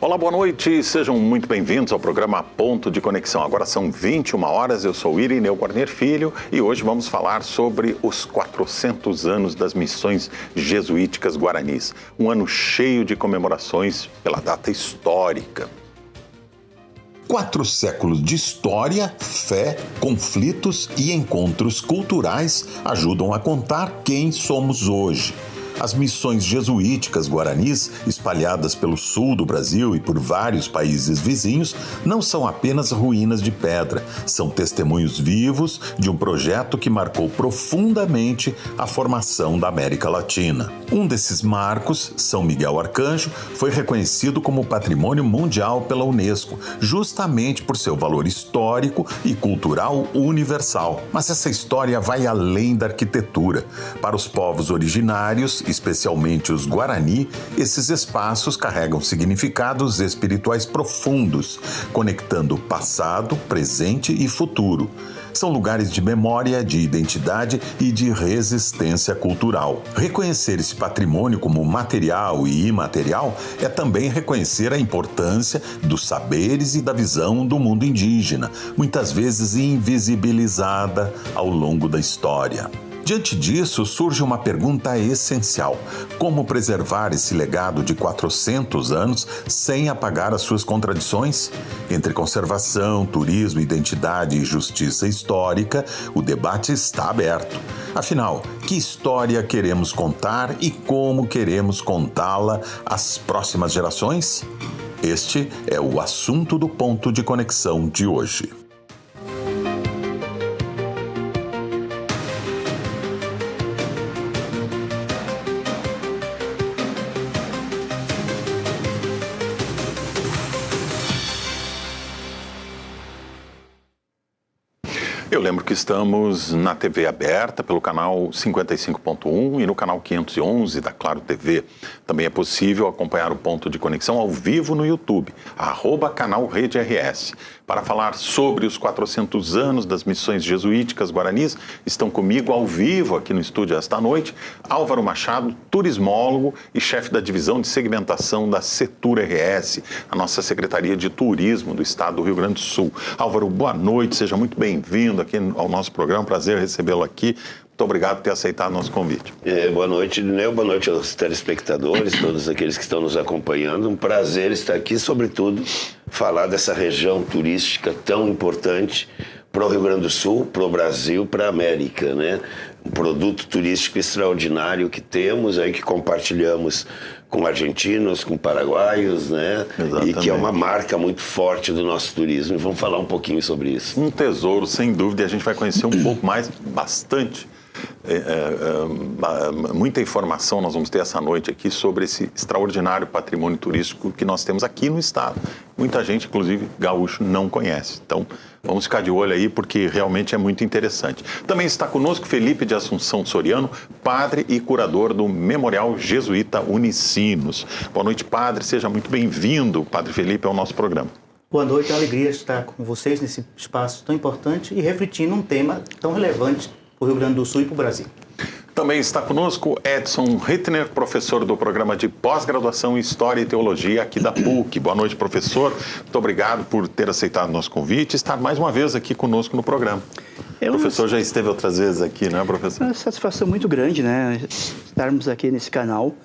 Olá, boa noite, sejam muito bem-vindos ao programa Ponto de Conexão. Agora são 21 horas, eu sou Irineu Guarnier Filho e hoje vamos falar sobre os 400 anos das missões jesuíticas guaranis. Um ano cheio de comemorações pela data histórica. 4 séculos de história, fé, conflitos e encontros culturais ajudam a contar quem somos hoje. As missões jesuíticas guaranis, espalhadas pelo sul do Brasil e por vários países vizinhos, não são apenas ruínas de pedra, são testemunhos vivos de um projeto que marcou profundamente a formação da América Latina. Um desses marcos, São Miguel Arcanjo, foi reconhecido como Patrimônio Mundial pela Unesco, justamente por seu valor histórico e cultural universal. Mas essa história vai além da arquitetura. Para os povos originários, especialmente os Guarani, esses espaços carregam significados espirituais profundos, conectando passado, presente e futuro. São lugares de memória, de identidade e de resistência cultural. Reconhecer esse patrimônio como material e imaterial é também reconhecer a importância dos saberes e da visão do mundo indígena, muitas vezes invisibilizada ao longo da história. Diante disso, surge uma pergunta essencial: como preservar esse legado de 400 anos sem apagar as suas contradições? Entre conservação, turismo, identidade e justiça histórica, o debate está aberto. Afinal, que história queremos contar e como queremos contá-la às próximas gerações? Este é o assunto do Ponto de Conexão de hoje. Eu lembro que estamos na TV aberta pelo canal 55.1 e no canal 511 da Claro TV. Também é possível acompanhar o Ponto de Conexão ao vivo no YouTube, @canal Rede RS. Para falar sobre os 400 anos das missões jesuíticas guaranis, estão comigo ao vivo aqui no estúdio esta noite, Álvaro Machado, turismólogo e chefe da divisão de segmentação da Setur RS, a nossa Secretaria de Turismo do Estado do Rio Grande do Sul. Álvaro, boa noite, seja muito bem-vindo aqui ao nosso programa, prazer recebê-lo aqui. Muito obrigado por ter aceitado o nosso convite. Boa noite, Neu. Boa noite aos telespectadores, todos aqueles que estão nos acompanhando. Um prazer estar aqui, sobretudo, falar dessa região turística tão importante para o Rio Grande do Sul, para o Brasil, para a América, né? Um produto turístico extraordinário que temos aí, que compartilhamos com argentinos, com paraguaios, né? Exatamente. E que é uma marca muito forte do nosso turismo. E vamos falar um pouquinho sobre isso. Um tesouro, sem dúvida, e a gente vai conhecer um pouco mais, bastante. Muita informação nós vamos ter essa noite aqui sobre esse extraordinário patrimônio turístico que nós temos aqui no estado. Muita gente, inclusive gaúcho, não conhece. Então, vamos ficar de olho aí porque realmente é muito interessante. Também está conosco Felipe de Assunção Soriano, padre e curador do Memorial Jesuíta Unicinos. Boa noite, padre. Seja muito bem-vindo, Padre Felipe, ao nosso programa. Boa noite, é uma alegria estar com vocês nesse espaço tão importante e refletindo um tema tão relevante para o Rio Grande do Sul e para o Brasil. Também está conosco Edson Rittner, professor do programa de pós-graduação em História e Teologia aqui da PUC. Boa noite, professor. Muito obrigado por ter aceitado o nosso convite e estar mais uma vez aqui conosco no programa. O professor já esteve outras vezes aqui, não é, professor? É uma satisfação muito grande, né? Estarmos aqui nesse canal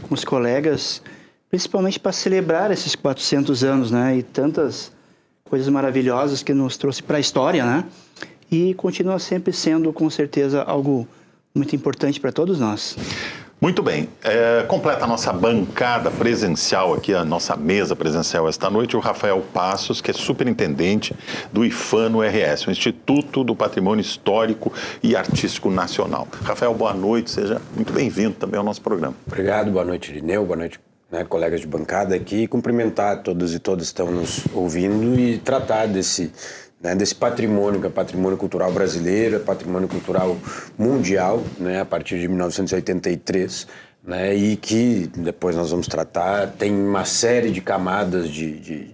com os colegas, principalmente para celebrar esses 400 anos, né? E tantas coisas maravilhosas que nos trouxe para a história, né? E continua sempre sendo, com certeza, algo muito importante para todos nós. Muito bem. Completa a nossa bancada presencial aqui, a nossa mesa presencial esta noite, o Rafael Passos, que é superintendente do IFANO-RS, o Instituto do Patrimônio Histórico e Artístico Nacional. Rafael, boa noite, seja muito bem-vindo também ao nosso programa. Obrigado, boa noite, Irineu, boa noite, colegas de bancada aqui, e cumprimentar todos e todas que estão nos ouvindo e tratar desse patrimônio, que é patrimônio cultural brasileiro, é patrimônio cultural mundial, né, a partir de 1983, né, e que depois nós vamos tratar, tem uma série de camadas de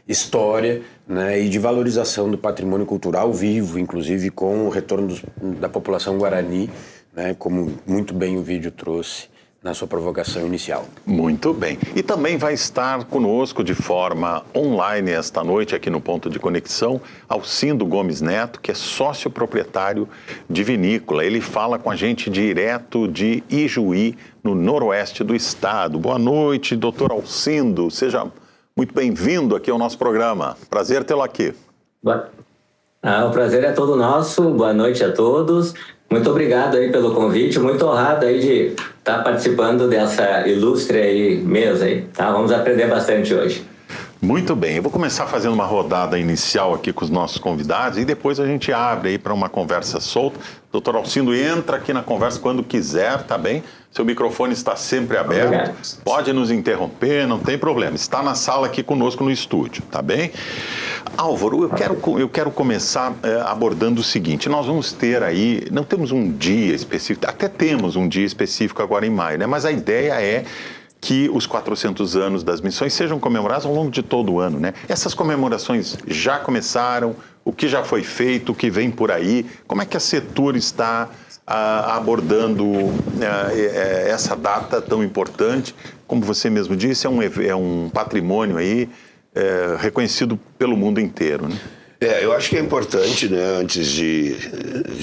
história, né, e de valorização do patrimônio cultural vivo, inclusive com o retorno da população guarani, né, como muito bem o vídeo trouxe, na sua provocação inicial. Muito bem. E também vai estar conosco de forma online esta noite, aqui no Ponto de Conexão, Alcindo Gomes Neto, que é sócio proprietário de vinícola. Ele fala com a gente direto de Ijuí, no noroeste do estado. Boa noite, doutor Alcindo. Seja muito bem-vindo aqui ao nosso programa. Prazer tê-lo aqui. O prazer é todo nosso. Boa noite a todos. Muito obrigado aí pelo convite. Muito honrado aí de estar participando dessa ilustre aí mesa aí, tá? Vamos aprender bastante hoje. Muito bem, eu vou começar fazendo uma rodada inicial aqui com os nossos convidados e depois a gente abre aí para uma conversa solta. Doutor Alcindo, entra aqui na conversa quando quiser, tá bem? Seu microfone está sempre aberto. Obrigado. Pode nos interromper, não tem problema. Está na sala aqui conosco no estúdio, tá bem? Álvaro, eu quero começar abordando o seguinte. Nós vamos ter aí, não temos um dia específico, até temos um dia específico agora em maio, né? Mas a ideia é que os 400 anos das missões sejam comemorados ao longo de todo o ano, né? Essas comemorações já começaram, o que já foi feito, o que vem por aí, como é que a Setur está abordando essa data tão importante? Como você mesmo disse, é um patrimônio aí reconhecido pelo mundo inteiro, né? Eu acho que é importante, né, antes de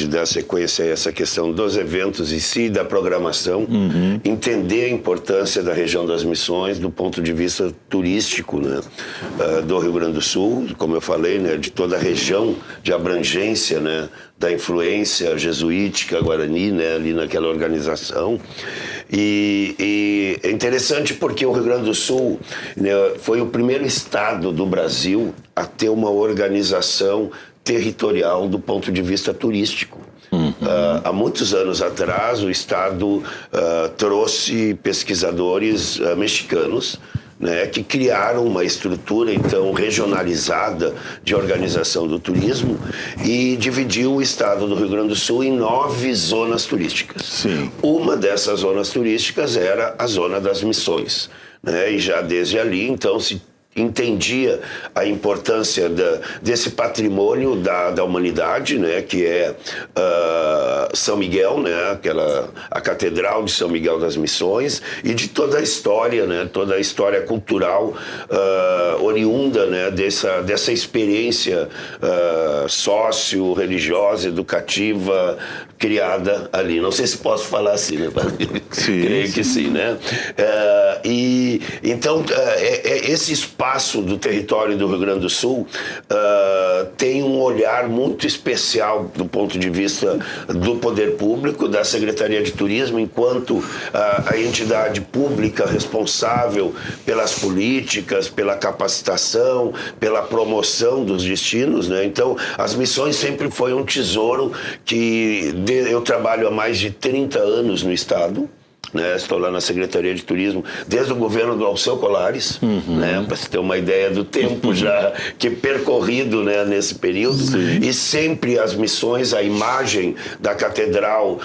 dar sequência a essa questão dos eventos em si, da programação, entender a importância da região das missões do ponto de vista turístico, né, do Rio Grande do Sul, como eu falei, né, de toda a região de abrangência, né, da influência jesuítica, guarani, né, ali naquela organização. E é interessante porque o Rio Grande do Sul, né, foi o primeiro estado do Brasil a ter uma organização territorial do ponto de vista turístico. Há muitos anos atrás, o estado trouxe pesquisadores mexicanos, né, que criaram uma estrutura, então, regionalizada de organização do turismo e dividiu o estado do Rio Grande do Sul em 9 zonas turísticas. Sim. Uma dessas zonas turísticas era a Zona das Missões, né, e já desde ali, então, se entendia a importância desse patrimônio da humanidade, né, que é São Miguel, né, a Catedral de São Miguel das Missões, e de toda a história, né, toda a história cultural oriunda, né, dessa experiência sócio-religiosa, educativa, criada ali. Não sei se posso falar assim, né? Sim, creio que sim, né? Então, esse espaço do território do Rio Grande do Sul tem um olhar muito especial do ponto de vista do poder público, da Secretaria de Turismo, enquanto a entidade pública responsável pelas políticas, pela capacitação, pela promoção dos destinos, né? Então, as missões sempre foi um tesouro que eu trabalho há mais de 30 anos no estado. Né, estou lá na Secretaria de Turismo desde o governo do Alceu Colares, né, para você ter uma ideia do tempo já que percorrido, né, nesse período. Sim. E sempre as missões, a imagem da Catedral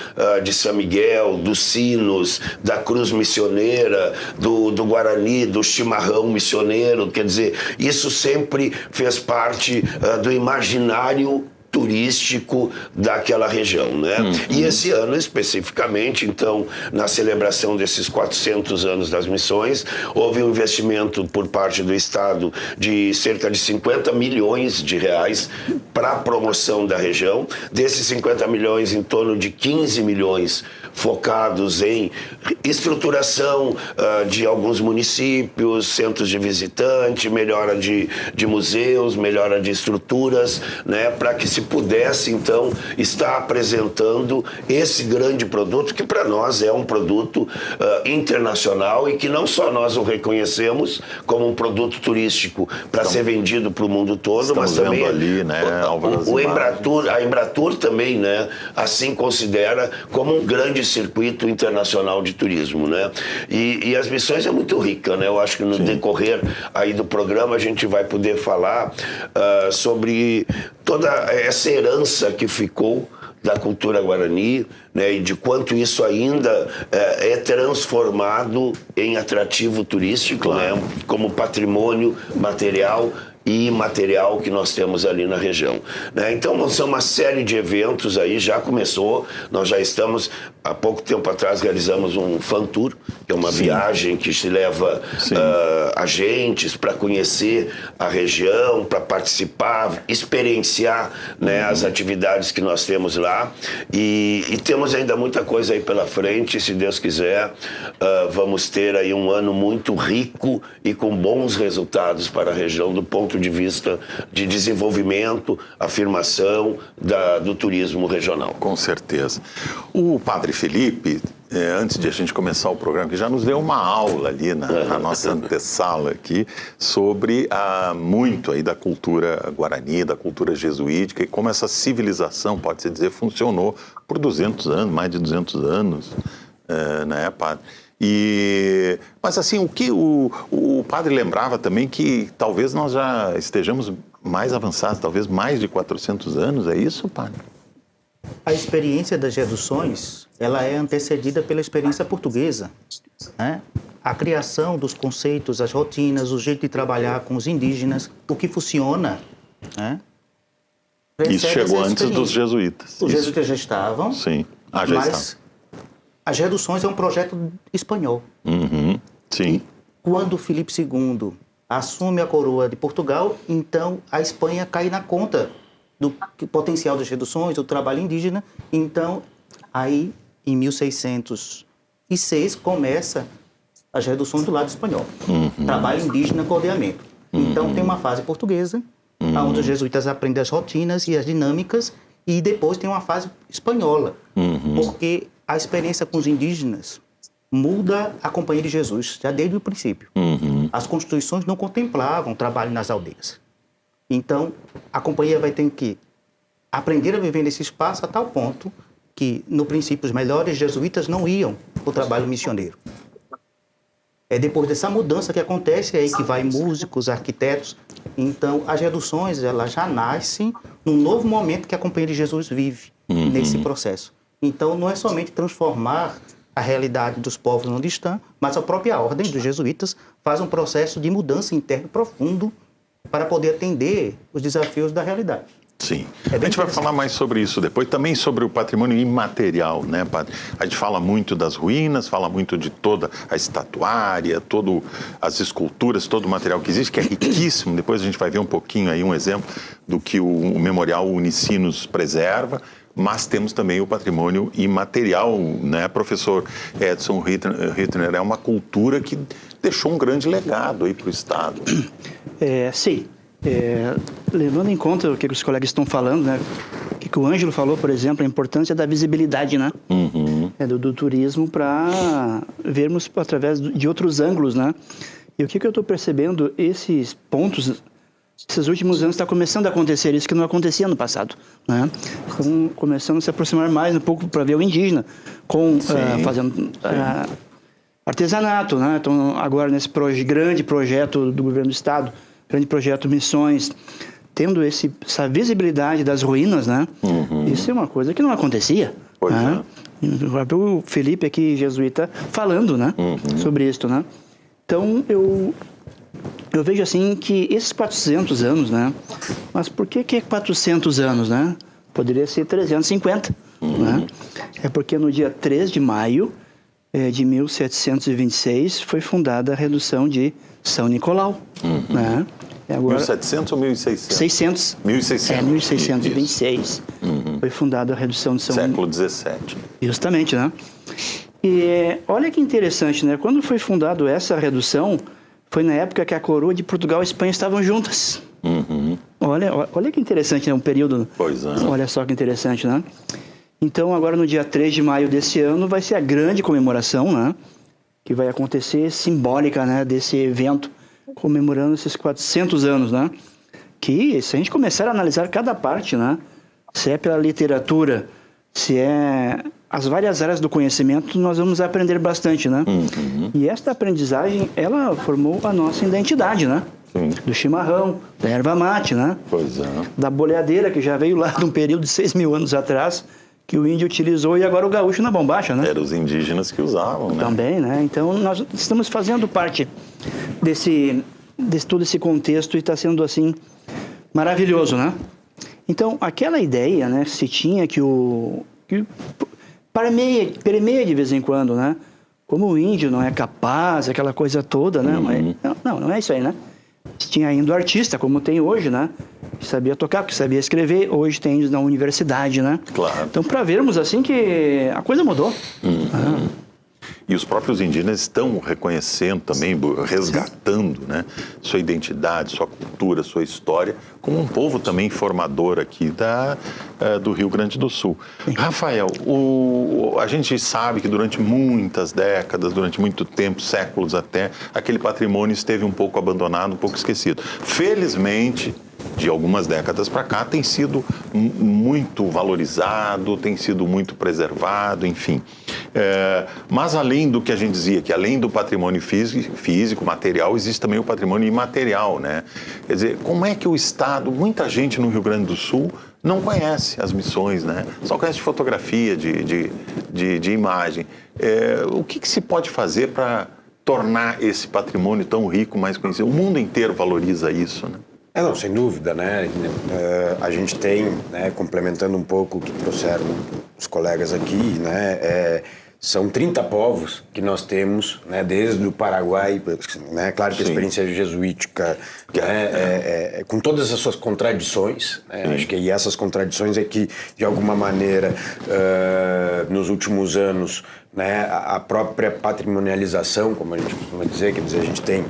de São Miguel, dos sinos, da cruz missioneira, do Guarani, do chimarrão missioneiro, quer dizer, isso sempre fez parte do imaginário turístico daquela região, né? E esse ano especificamente, então, na celebração desses 400 anos das missões, houve um investimento por parte do Estado de cerca de 50 milhões de reais para a promoção da região. Desses 50 milhões, em torno de 15 milhões focados em estruturação de alguns municípios, centros de visitante, melhora de museus, melhora de estruturas, né, para que se pudesse, então, estar apresentando esse grande produto, que para nós é um produto internacional e que não só nós o reconhecemos como um produto turístico para ser vendido para o mundo todo, mas também ali, né, a Embratur também, né, assim considera como um grande circuito internacional de turismo, né? E as missões é muito rica, né? Eu acho que no decorrer aí do programa a gente vai poder falar sobre toda essa herança que ficou da cultura guarani, né, e de quanto isso ainda é transformado em atrativo turístico, claro, né, como patrimônio material e imaterial que nós temos ali na região, né? Então, são uma série de eventos aí, já começou, nós já estamos há pouco tempo atrás realizamos um fan tour, que é uma viagem que se leva agentes para conhecer a região, para participar, experienciar, né, as atividades que nós temos lá. E temos ainda muita coisa aí pela frente, se Deus quiser. Vamos ter aí um ano muito rico e com bons resultados para a região do ponto de vista de desenvolvimento, afirmação do turismo regional. Com certeza. O Padre Felipe, antes de a gente começar o programa, que já nos deu uma aula ali na nossa antessala aqui sobre muito aí da cultura guarani, da cultura jesuítica e como essa civilização, pode-se dizer, funcionou por 200 anos, mais de 200 anos, né, Padre? Mas assim, o que o Padre lembrava também que talvez nós já estejamos mais avançados, talvez mais de 400 anos, é isso, Padre? A experiência das reduções, ela é antecedida pela experiência portuguesa, né? A criação dos conceitos, as rotinas, o jeito de trabalhar com os indígenas, o que funciona, né? Isso chegou antes dos jesuítas. Os jesuítas já estavam, sim. Já mas estavam. As reduções é um projeto espanhol. Uhum. Sim. Quando Filipe II assume a coroa de Portugal, então a Espanha cai na conta do potencial das reduções, do trabalho indígena. Então, aí, em 1606, começa as reduções do lado espanhol. Trabalho indígena, cordeamento. Então, tem uma fase portuguesa, onde os jesuítas aprendem as rotinas e as dinâmicas, e depois tem uma fase espanhola, porque a experiência com os indígenas muda a Companhia de Jesus, já desde o princípio. As constituições não contemplavam trabalho nas aldeias. Então, a companhia vai ter que aprender a viver nesse espaço a tal ponto que, no princípio, os melhores jesuítas não iam para o trabalho missioneiro. É depois dessa mudança que acontece, é aí que vai músicos, arquitetos. Então, as reduções, elas já nascem num novo momento que a Companhia de Jesus vive nesse processo. Então, não é somente transformar a realidade dos povos onde estão, mas a própria ordem dos jesuítas faz um processo de mudança interna profundo para poder atender os desafios da realidade. Sim. A gente vai falar mais sobre isso depois, também sobre o patrimônio imaterial, né, Padre? A gente fala muito das ruínas, fala muito de toda a estatuária, todas as esculturas, todo o material que existe, que é riquíssimo. Depois a gente vai ver um pouquinho aí, um exemplo do que o Memorial Unicinos preserva, mas temos também o patrimônio imaterial, né, professor Edson Rittner? É uma cultura que deixou um grande legado aí para o Estado. Sim. Levando em conta o que os colegas estão falando, né? O que o Ângelo falou, por exemplo, a importância da visibilidade, né? Do turismo para vermos através de outros ângulos, né? E o que eu estou percebendo, esses pontos, esses últimos anos está começando a acontecer isso que não acontecia no passado, né? Estão começando a se aproximar mais um pouco para ver o indígena, fazendo artesanato, né? Então, agora nesse grande projeto do governo do Estado, grande projeto Missões, tendo essa visibilidade das ruínas, né? Isso é uma coisa que não acontecia. Pois né? O Felipe aqui, jesuíta, falando, né? Sobre isso, né? Então, eu vejo assim que esses 400 anos, né? Mas por que é 400 anos, né? Poderia ser 350, né? É porque no dia 3 de maio de 1726 foi fundada a redução de São Nicolau, né? Agora, 1700 ou 1600? 600. 1600. 1626. Foi fundada a redução de São... Século XVII. Justamente, né? E olha que interessante, né? Quando foi fundada essa redução, foi na época que a coroa de Portugal e Espanha estavam juntas. Olha que interessante, né? Um período... Pois é. Olha só que interessante, né? Então, agora no dia 3 de maio desse ano, vai ser a grande comemoração, né? Que vai acontecer, simbólica, né? Desse evento, comemorando esses 400 anos, né? Que, se a gente começar a analisar cada parte, né? Se é pela literatura, se é as várias áreas do conhecimento, nós vamos aprender bastante, né? E esta aprendizagem, ela formou a nossa identidade, né? Do chimarrão, da erva mate, né? Pois é. Da boleadeira, que já veio lá de um período de 6 mil anos atrás, que o índio utilizou, e agora o gaúcho na bombacha, né? Eram os indígenas que usavam, né? Também, né? Então, nós estamos fazendo parte desse todo esse contexto e está sendo, assim, maravilhoso, né? Então, aquela ideia, né, se tinha que permeia de vez em quando, né? Como o índio não é capaz, aquela coisa toda, né? Mas, não é isso aí, né? Tinha ainda o artista, como tem hoje, né? Que sabia tocar, que sabia escrever. Hoje tem índios na universidade, né? Claro. Então, para vermos assim que a coisa mudou. E os próprios indígenas estão reconhecendo também, resgatando, né, sua identidade, sua cultura, sua história, como um povo também formador aqui do Rio Grande do Sul. Rafael, a gente sabe que durante muitas décadas, durante muito tempo, séculos até, aquele patrimônio esteve um pouco abandonado, um pouco esquecido. Felizmente, de algumas décadas para cá, tem sido muito valorizado, tem sido muito preservado, enfim. Mas além do que a gente dizia, que além do patrimônio físico, material, existe também o patrimônio imaterial, né? Quer dizer, como é que o Estado, muita gente no Rio Grande do Sul não conhece as missões, né? Só conhece de fotografia, de imagem. O que se pode fazer para tornar esse patrimônio tão rico mais conhecido? O mundo inteiro valoriza isso, né? Não, sem dúvida, né? A gente tem, né, complementando um pouco o que trouxeram os colegas aqui, né? São 30 povos que nós temos, né, desde o Paraguai, né? Claro que a experiência jesuítica, né, com todas as suas contradições, né? Acho que essas contradições é que, de alguma maneira, nos últimos anos, né, a própria patrimonialização, como a gente costuma dizer, quer dizer, a gente tem,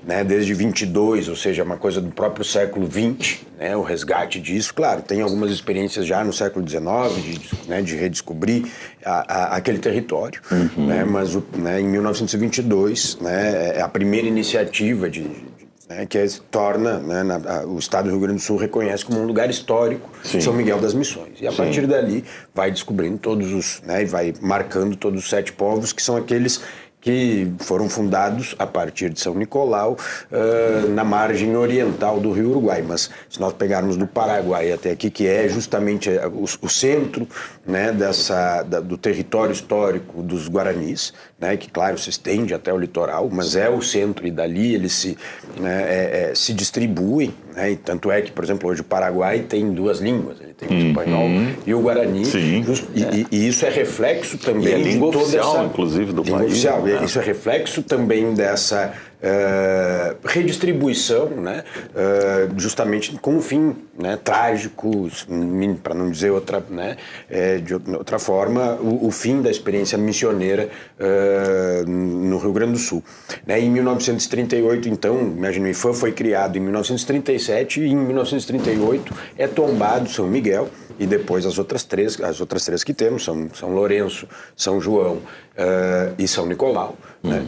né, desde 22, ou seja, uma coisa do próprio século XX, né, o resgate disso. Claro, tem algumas experiências já no século XIX de redescobrir aquele território, né, mas né, em 1922, né, é a primeira iniciativa que torna, né, o Estado do Rio Grande do Sul reconhece como um lugar histórico São Miguel das Missões. E a partir dali vai descobrindo todos os, né, e vai marcando todos os 7 povos, que são aqueles que foram fundados a partir de São Nicolau, na margem oriental do Rio Uruguai. Mas se nós pegarmos do Paraguai até aqui, que é justamente o centro, né, do território histórico dos Guaranis, né, que, claro, se estende até o litoral, mas é o centro, e dali eles se distribuem, né, e tanto é que, por exemplo, hoje o Paraguai tem 2 línguas, ele tem o espanhol e o Guarani, e isso é reflexo também e é língua de toda oficial, essa... inclusive, do língua país. Oficial, isso é reflexo também dessa redistribuição, né, justamente com um fim, né, trágico, para não dizer outra, né, de outra forma, o fim da experiência missioneira no Rio Grande do Sul. Né, em 1938, então, imagina, o IFAM foi criado em 1937 e em 1938 é tombado São Miguel, e depois as outras três que temos, São Lourenço, São João e São Nicolau, né,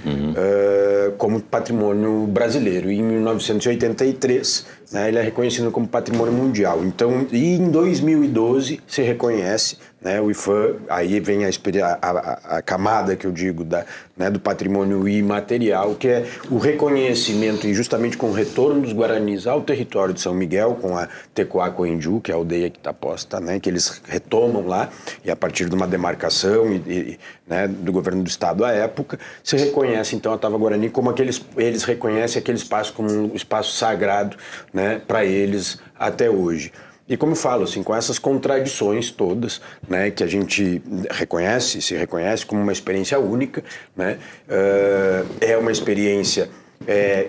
como patrimônio brasileiro. E em 1983, né, ele é reconhecido como patrimônio mundial. Então, e em 2012 se reconhece, né, o IFAM, aí vem a camada que eu digo né, do patrimônio imaterial, que é o reconhecimento, e justamente com o retorno dos Guaranis ao território de São Miguel, com a Tecoacoenju, que é a aldeia que está posta, né, que eles retomam lá, e a partir de uma demarcação né, do governo do estado à época, se reconhece então a Tava Guarani como eles reconhecem aquele espaço como um espaço sagrado, né, para eles até hoje. E como eu falo, assim, com essas contradições todas, né, que a gente se reconhece como uma experiência única, né, é uma experiência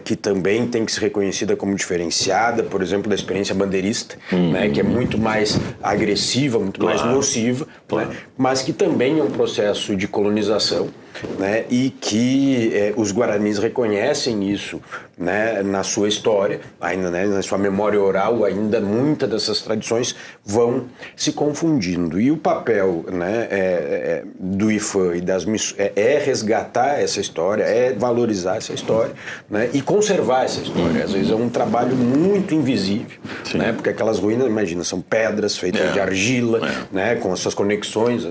que também tem que ser reconhecida como diferenciada, por exemplo, da experiência bandeirista, né, que é muito mais agressiva, muito mais nociva, né, mas que também é um processo de colonização, né, e que os Guaranis reconhecem isso, né, na sua história, ainda, né, na sua memória oral, ainda muitas dessas tradições vão se confundindo. E o papel, né, do IFAM e das missões é resgatar essa história, é valorizar essa história, né, e conservar essa história. Às vezes é um trabalho muito invisível, né, porque aquelas ruínas, imagina, são pedras feitas de argila, né, com as suas conexões,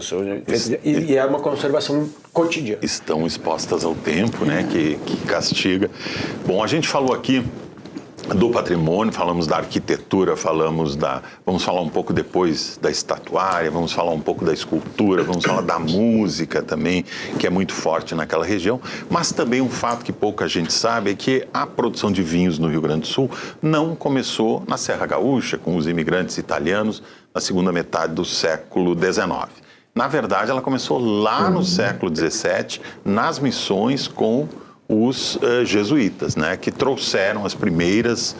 e é uma conservação cotidiana. Estão expostas ao tempo, né, que castiga. Bom, a gente falou aqui do patrimônio, falamos da arquitetura, vamos falar um pouco depois da estatuária, vamos falar um pouco da escultura, vamos falar da música também, que é muito forte naquela região, mas também um fato que pouca gente sabe é que a produção de vinhos no Rio Grande do Sul não começou na Serra Gaúcha, com os imigrantes italianos, na segunda metade do século XIX. Na verdade, ela começou lá no século XVII, nas missões com os jesuítas, né, que trouxeram as primeiras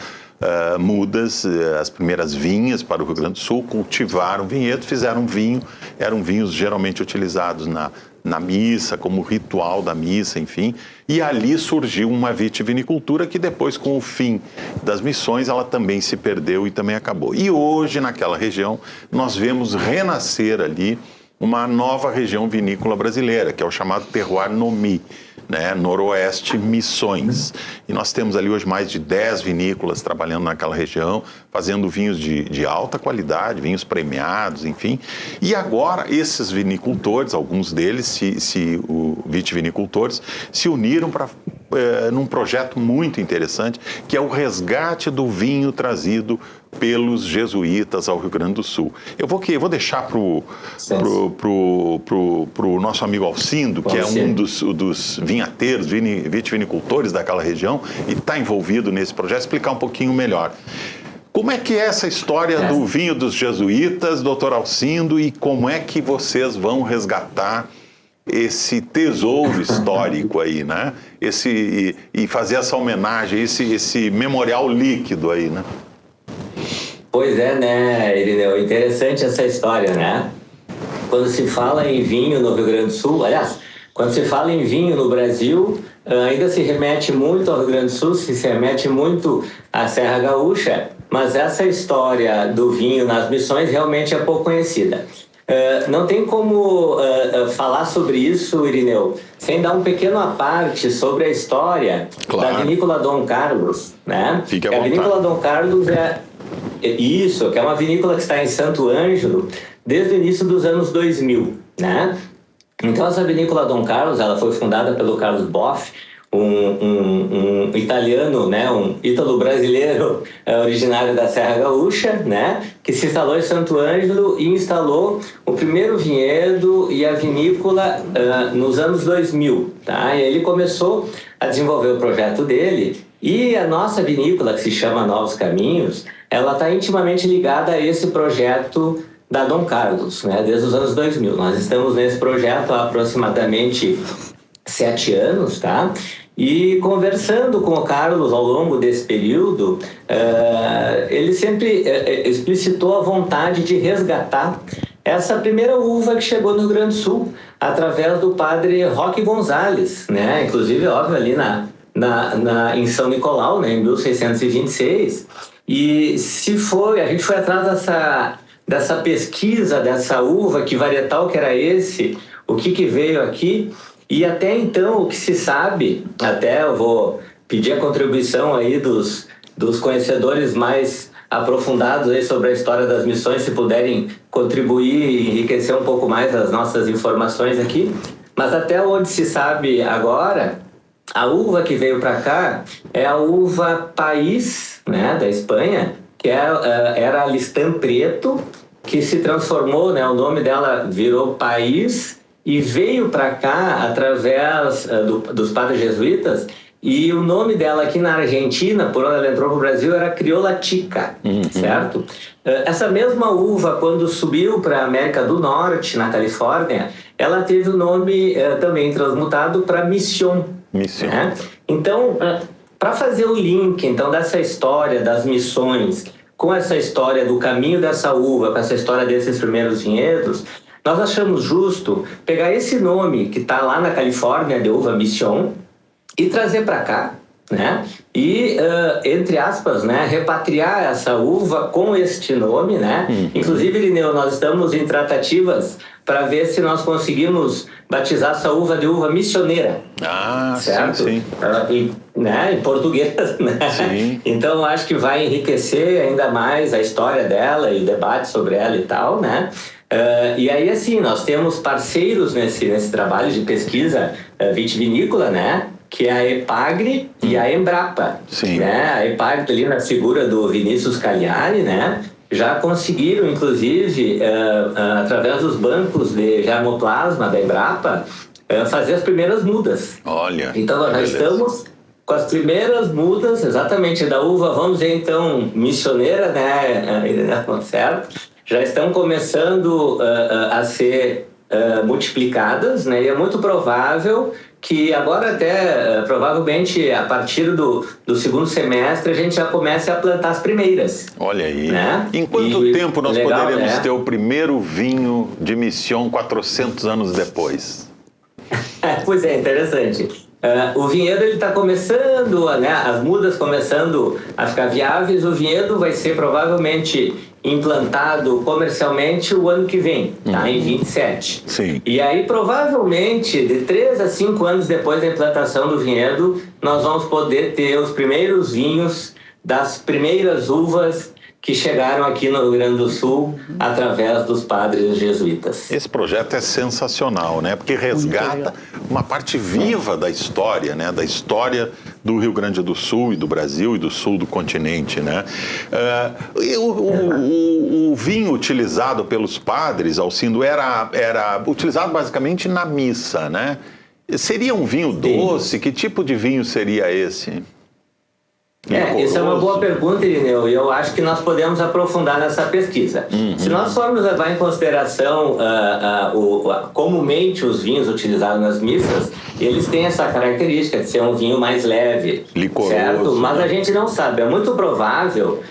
mudas, as primeiras vinhas para o Rio Grande do Sul, cultivaram vinhedo, fizeram vinho, eram vinhos geralmente utilizados na missa, como ritual da missa, enfim, e ali surgiu uma vitivinicultura que depois, com o fim das missões, ela também se perdeu e também acabou. E hoje, naquela região, nós vemos renascer ali uma nova região vinícola brasileira, que é o chamado Terroir Nomi, né, Noroeste Missões. E nós temos ali hoje mais de 10 vinícolas trabalhando naquela região, fazendo vinhos de alta qualidade, vinhos premiados, enfim. E agora esses vinicultores, alguns deles, vitivinicultores, se uniram para num projeto muito interessante, que é o resgate do vinho trazido pelos jesuítas ao Rio Grande do Sul. Eu vou deixar pro nosso amigo Alcindo, que é um dos vinhateiros, vitivinicultores daquela região e está envolvido nesse projeto, explicar um pouquinho melhor. Como é que é essa história do vinho dos jesuítas, doutor Alcindo, e como é que vocês vão resgatar esse tesouro histórico aí, né? E fazer essa homenagem, esse memorial líquido aí, né? Pois é, né, Irineu? Interessante essa história, né? Quando se fala em vinho no Rio Grande do Sul, aliás, quando se fala em vinho no Brasil, ainda se remete muito ao Rio Grande do Sul, se remete muito à Serra Gaúcha, mas essa história do vinho nas missões realmente é pouco conhecida. Não tem como falar sobre isso, Irineu, sem dar um pequeno à parte sobre a história da Vinícola Dom Carlos, né? Fique à vontade. A Vinícola Dom Carlos que é uma vinícola que está em Santo Ângelo desde o início dos anos 2000, né? Então essa Vinícola Dom Carlos, ela foi fundada pelo Carlos Boff, um italiano, né, um ítalo-brasileiro originário da Serra Gaúcha, né, que se instalou em Santo Ângelo e instalou o primeiro vinhedo e a vinícola nos anos 2000, tá? E ele começou a desenvolver o projeto dele e a nossa vinícola, que se chama Novos Caminhos, ela está intimamente ligada a esse projeto da Dom Carlos, né, desde os anos 2000. Nós estamos nesse projeto há aproximadamente 7 anos, tá? E conversando com o Carlos ao longo desse período, ele sempre explicitou a vontade de resgatar essa primeira uva que chegou no Rio Grande do Sul, através do padre Roque Gonzalez, né? Inclusive, óbvio, ali em São Nicolau, né? Em 1626. E a gente foi atrás dessa pesquisa, dessa uva, que varietal que era esse, o que veio aqui. E até então, o que se sabe, até eu vou pedir a contribuição aí dos conhecedores mais aprofundados aí sobre a história das missões, se puderem contribuir e enriquecer um pouco mais as nossas informações aqui. Mas até onde se sabe agora, a uva que veio para cá é a uva País, né, da Espanha, que era a Listán Prieto, que se transformou, né, o nome dela virou País, e veio para cá através dos padres jesuítas, e o nome dela aqui na Argentina, por onde ela entrou para o Brasil, era Criolla Chica, certo? Essa mesma uva, quando subiu para a América do Norte, na Califórnia, ela teve o nome também transmutado para Mission. Né? Então, para fazer o link então, dessa história das missões com essa história do caminho dessa uva, com essa história desses primeiros vinhedos, nós achamos justo pegar esse nome que está lá na Califórnia, de uva Mission, e trazer para cá, né? E, entre aspas, né, repatriar essa uva com este nome, né? Inclusive, Irineu, nós estamos em tratativas para ver se nós conseguimos batizar essa uva de uva missioneira. Certo? Sim. Em português, né? Sim. Então, acho que vai enriquecer ainda mais a história dela e o debate sobre ela e tal, né? E aí, assim, nós temos parceiros nesse trabalho de pesquisa vitivinícola, né? Que é a EPAGRE e a Embrapa. Sim. Né? A EPAGRE, ali na figura do Vinícius Cagliari, né? Já conseguiram, inclusive, através dos bancos de germoplasma da Embrapa, fazer as primeiras mudas. Olha. Então, nós já estamos com as primeiras mudas, exatamente, da uva, vamos dizer, então, missioneira, né? Certo? Já estão começando a ser multiplicadas, né? E é muito provável que agora até, provavelmente, a partir do segundo semestre, a gente já comece a plantar as primeiras. Olha aí. Né? Em quanto tempo nós poderemos ter o primeiro vinho de Mission 400 anos depois? Pois é, interessante. O vinhedo está começando, né, as mudas começando a ficar viáveis. O vinhedo vai ser provavelmente implantado comercialmente o ano que vem, tá? Em 27. Sim. E aí, provavelmente, de 3 a 5 anos depois da implantação do vinhedo, nós vamos poder ter os primeiros vinhos das primeiras uvas que chegaram aqui no Rio Grande do Sul através dos padres jesuítas. Esse projeto é sensacional, né? Porque resgata uma parte viva da história, né? Da história do Rio Grande do Sul e do Brasil e do sul do continente, né? O vinho utilizado pelos padres, Alcindo, era utilizado basicamente na missa, né? Seria um vinho doce? Que tipo de vinho seria esse? Essa é uma boa pergunta, Irineu, e eu acho que nós podemos aprofundar nessa pesquisa. Se nós formos levar em consideração comumente os vinhos utilizados nas missas, eles têm essa característica de ser um vinho mais leve, licoroso, certo? Mas a gente não sabe, é muito provável,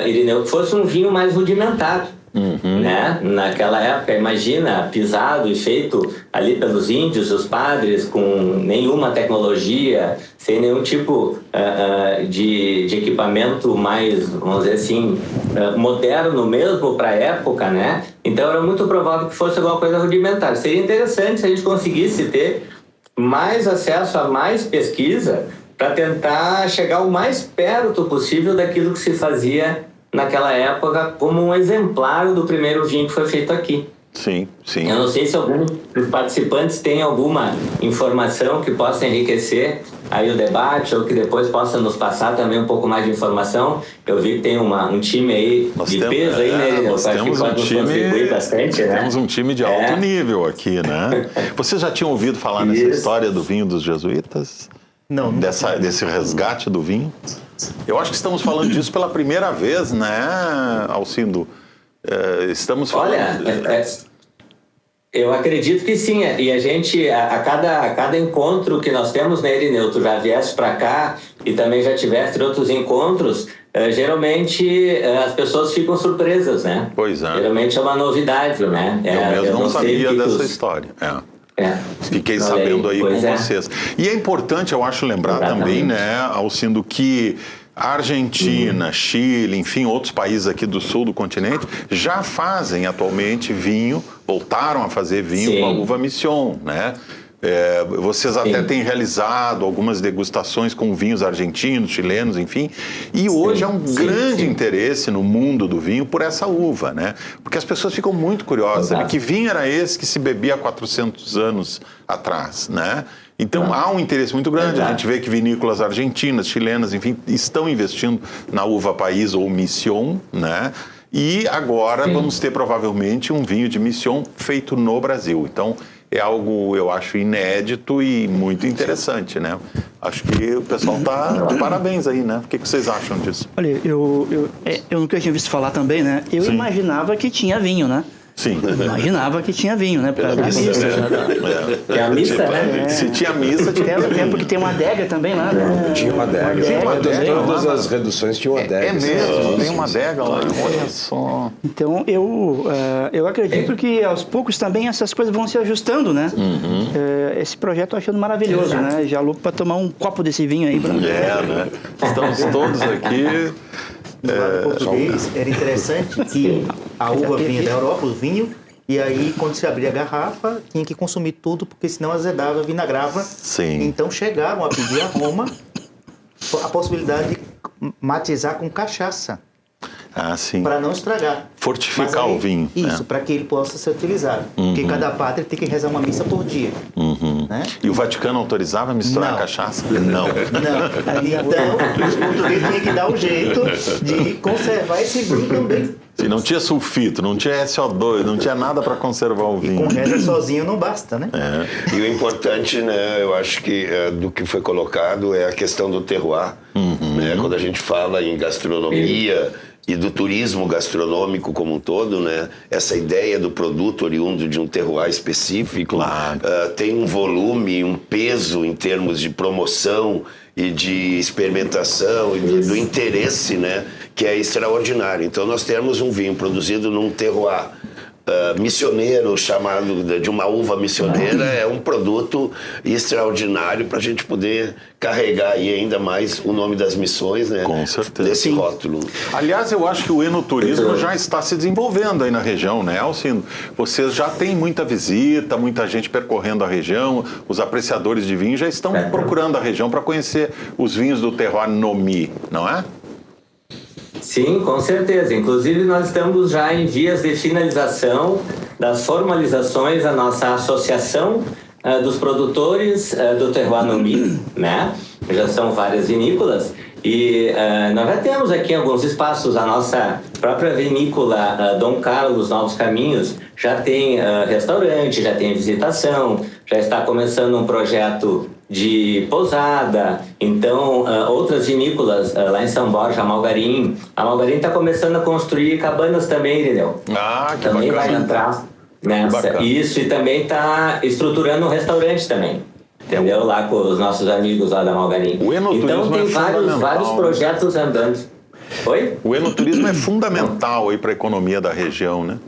Irineu, que fosse um vinho mais rudimentar. Né? Naquela época, imagina, pisado e feito ali pelos índios, os padres, com nenhuma tecnologia, sem nenhum tipo de equipamento mais, vamos dizer assim, moderno mesmo para a época, né? Então era muito provável que fosse alguma coisa rudimentar. Seria interessante se a gente conseguisse ter mais acesso a mais pesquisa para tentar chegar o mais perto possível daquilo que se fazia naquela época como um exemplar do primeiro vinho que foi feito aqui. Sim, sim. Eu não sei se algum dos participantes tem alguma informação que possa enriquecer aí o debate ou que depois possa nos passar também um pouco mais de informação. Eu vi que tem um time aí peso aí, né? Nós temos um time bastante, né? Temos um time de alto nível aqui, né? Você já tinha ouvido falar nessa história do vinho dos jesuítas? Não. Desse resgate do vinho? Eu acho que estamos falando disso pela primeira vez, né, Alcindo? Estamos falando... Olha, eu acredito que sim. E a gente, a cada encontro que nós temos, né, Irineu, tu já vieste para cá e também já tiveste outros encontros, geralmente as pessoas ficam surpresas, né? Pois é. Geralmente é uma novidade, né? Eu mesmo não sabia dessa história. Fiquei sabendo aí com vocês. E é importante, eu acho, lembrar também, né, Alcindo, que a Argentina, Chile, enfim, outros países aqui do sul do continente já fazem atualmente vinho, voltaram a fazer vinho com a uva Mission, né? Vocês até têm realizado algumas degustações com vinhos argentinos, chilenos, enfim. E hoje há um grande interesse no mundo do vinho por essa uva, né? Porque as pessoas ficam muito curiosas. Sabe? Que vinho era esse que se bebia há 400 anos atrás, né? Então há um interesse muito grande. A gente vê que vinícolas argentinas, chilenas, enfim, estão investindo na uva país ou Mission, né? E agora vamos ter provavelmente um vinho de Mission feito no Brasil. Então é algo, eu acho, inédito e muito interessante, né? Acho que o pessoal está de parabéns aí, né? O que vocês acham disso? Olha, eu nunca tinha visto falar também, né? Eu imaginava que tinha vinho, né? Sim. Imaginava que tinha vinho, né? Para a missa. É a missa, né? Se tinha missa, tinha Até porque tem uma adega também lá, né? Tinha uma adega. Todas as reduções tinham adega. É mesmo, tem uma adega lá, olha só. Então, eu acredito que aos poucos também essas coisas vão se ajustando, né? Esse projeto eu achando maravilhoso, né? Já louco para tomar um copo desse vinho aí. Né? Estamos todos aqui... No lado português, era interessante que a uva vinha da Europa, o vinho, e aí quando se abria a garrafa, tinha que consumir tudo, porque senão azedava, vinagrava. Sim. Então chegaram a pedir a Roma a possibilidade de matizar com cachaça. Sim. Para não estragar. Fortificar o vinho. Isso, para que ele possa ser utilizado. Porque cada padre tem que rezar uma missa por dia. Né? E o Vaticano autorizava misturar cachaça? Não. Então, os portugueses tinham que dar um jeito de conservar esse vinho também. E não tinha sulfito, não tinha SO2, não tinha nada para conservar o vinho. Com reza sozinho não basta, né? E o importante, né, eu acho que do que foi colocado é a questão do terroir. Né? Quando a gente fala em gastronomia, e do turismo gastronômico como um todo, né? Essa ideia do produto oriundo de um terroir específico tem um volume, um peso em termos de promoção e de experimentação e do interesse, né? Que é extraordinário. Então nós temos um vinho produzido num terroir missioneiro, chamado de uma uva missioneira, é um produto extraordinário para a gente poder carregar aí ainda mais o nome das missões, né? Com certeza. Desse rótulo. Aliás, eu acho que o enoturismo já está se desenvolvendo aí na região, né, Alcindo? Vocês já têm muita visita, muita gente percorrendo a região, os apreciadores de vinho já estão procurando a região para conhecer os vinhos do terroir Nomi, não é? Sim, com certeza. Inclusive, nós estamos já em vias de finalização das formalizações da nossa associação dos produtores do terroir Nomi, né? Já são várias vinícolas e nós já temos aqui alguns espaços. A nossa própria vinícola Dom Carlos Novos Caminhos já tem restaurante, já tem visitação, já está começando um projeto de pousada. Então, outras vinícolas lá em São Borja, a Malgarim está começando a construir cabanas também, Irineu. Ah, que também bacana. vai entrar nessa. Isso, e também está estruturando um restaurante também. Entendeu? Lá com os nossos amigos lá da Malgarim. O enoturismo então tem vários né? projetos andando. Oi? O enoturismo é fundamental aí para a economia da região, né?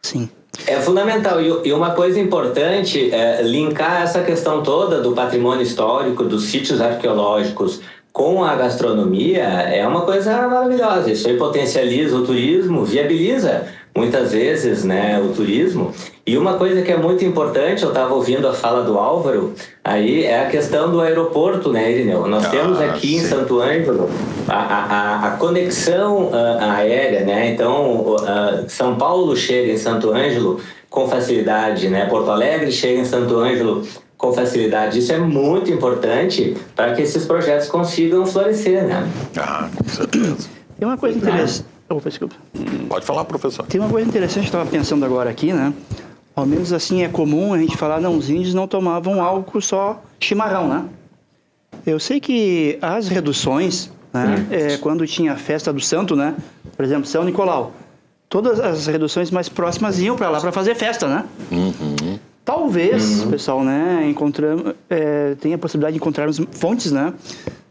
Sim. É fundamental. E uma coisa importante é linkar essa questão toda do patrimônio histórico, dos sítios arqueológicos com a gastronomia é uma coisa maravilhosa. Isso aí potencializa o turismo, viabiliza muitas vezes, né, o turismo. E uma coisa que é muito importante, eu estava ouvindo a fala do Álvaro, aí é a questão do aeroporto, né, Irineu? Nós temos aqui em Santo Ângelo a conexão aérea, né? Então, São Paulo chega em Santo Ângelo com facilidade, né? Porto Alegre chega em Santo Ângelo com facilidade. Isso é muito importante para que esses projetos consigam florescer, né? Ah, com certeza. Tem uma coisa interessante. Opa, desculpa. Pode falar, professor. Tem uma coisa interessante que eu estava pensando agora aqui, né? Ao menos assim é comum a gente falar, não, os índios não tomavam álcool, só chimarrão, né? Eu sei que as reduções, né? Quando tinha a festa do santo, né? Por exemplo, São Nicolau, todas as reduções mais próximas iam para lá para fazer festa, né? Talvez, pessoal, né? Tenha a possibilidade de encontrarmos fontes, né?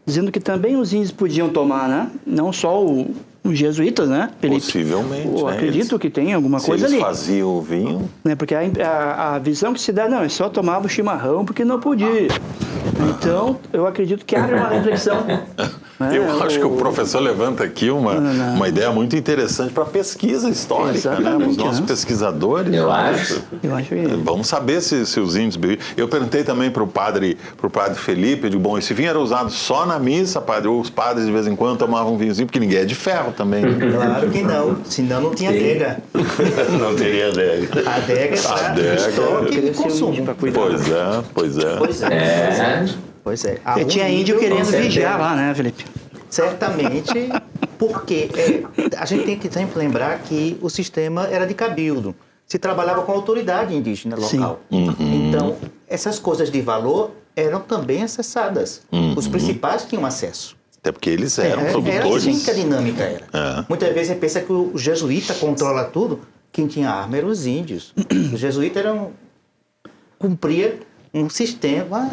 Dizendo que também os índios podiam tomar, né? Não só os jesuítas, né, Felipe? Possivelmente. Eu acredito que tem alguma coisa ali. Eles faziam o vinho. Né, porque a visão que se dá, não, é só tomava o chimarrão porque não podia. Então, eu acredito que abre uma reflexão. Né? Eu acho que o professor levanta aqui uma ideia muito interessante para a pesquisa histórica, né? Os nossos pesquisadores. Eu acho que... Vamos saber se os índios bebiam. Eu perguntei também para o padre Felipe, eu digo, bom, esse vinho era usado só na missa, padre, ou os padres de vez em quando tomavam um vinhozinho, porque ninguém é de ferro também. Claro que não, senão não tinha adega. Não teria adega. A adega é estoque de consumo. Pois é. E tinha índio querendo vigiar lá, né, Felipe? Certamente, porque a gente tem que sempre lembrar que o sistema era de cabildo. Se trabalhava com a autoridade indígena local. Então, essas coisas de valor eram também acessadas. Os principais tinham acesso. Até porque eles eram produtores. Era assim que a dinâmica era. Muitas vezes você pensa que o jesuíta controla tudo. Quem tinha arma eram os índios. Os jesuítas cumpria um sistema,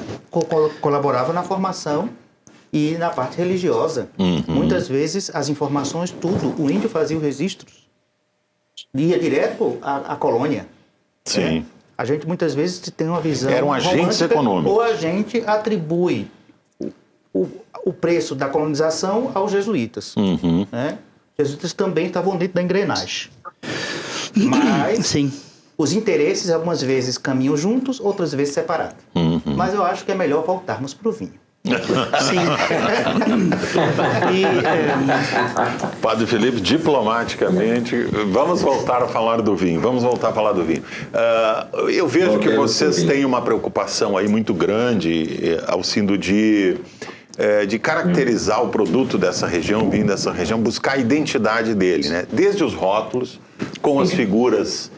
colaborava na formação e na parte religiosa. Muitas vezes as informações, tudo, o índio fazia os registros. Ia direto à colônia. Sim. A gente muitas vezes tem uma visão eram agentes econômicos. Ou a gente atribui o preço da colonização aos jesuítas. Né? Os jesuítas também estavam dentro da engrenagem. Mas Sim. Os interesses algumas vezes caminham juntos, outras vezes separados. Mas eu acho que é melhor voltarmos para o vinho. Sim. Padre Felipe, diplomaticamente, vamos voltar a falar do vinho. Eu vejo que vocês têm uma preocupação aí muito grande, Alcindo, de caracterizar o produto dessa região, o vinho dessa região, buscar a identidade dele, né? Desde os rótulos, com as figuras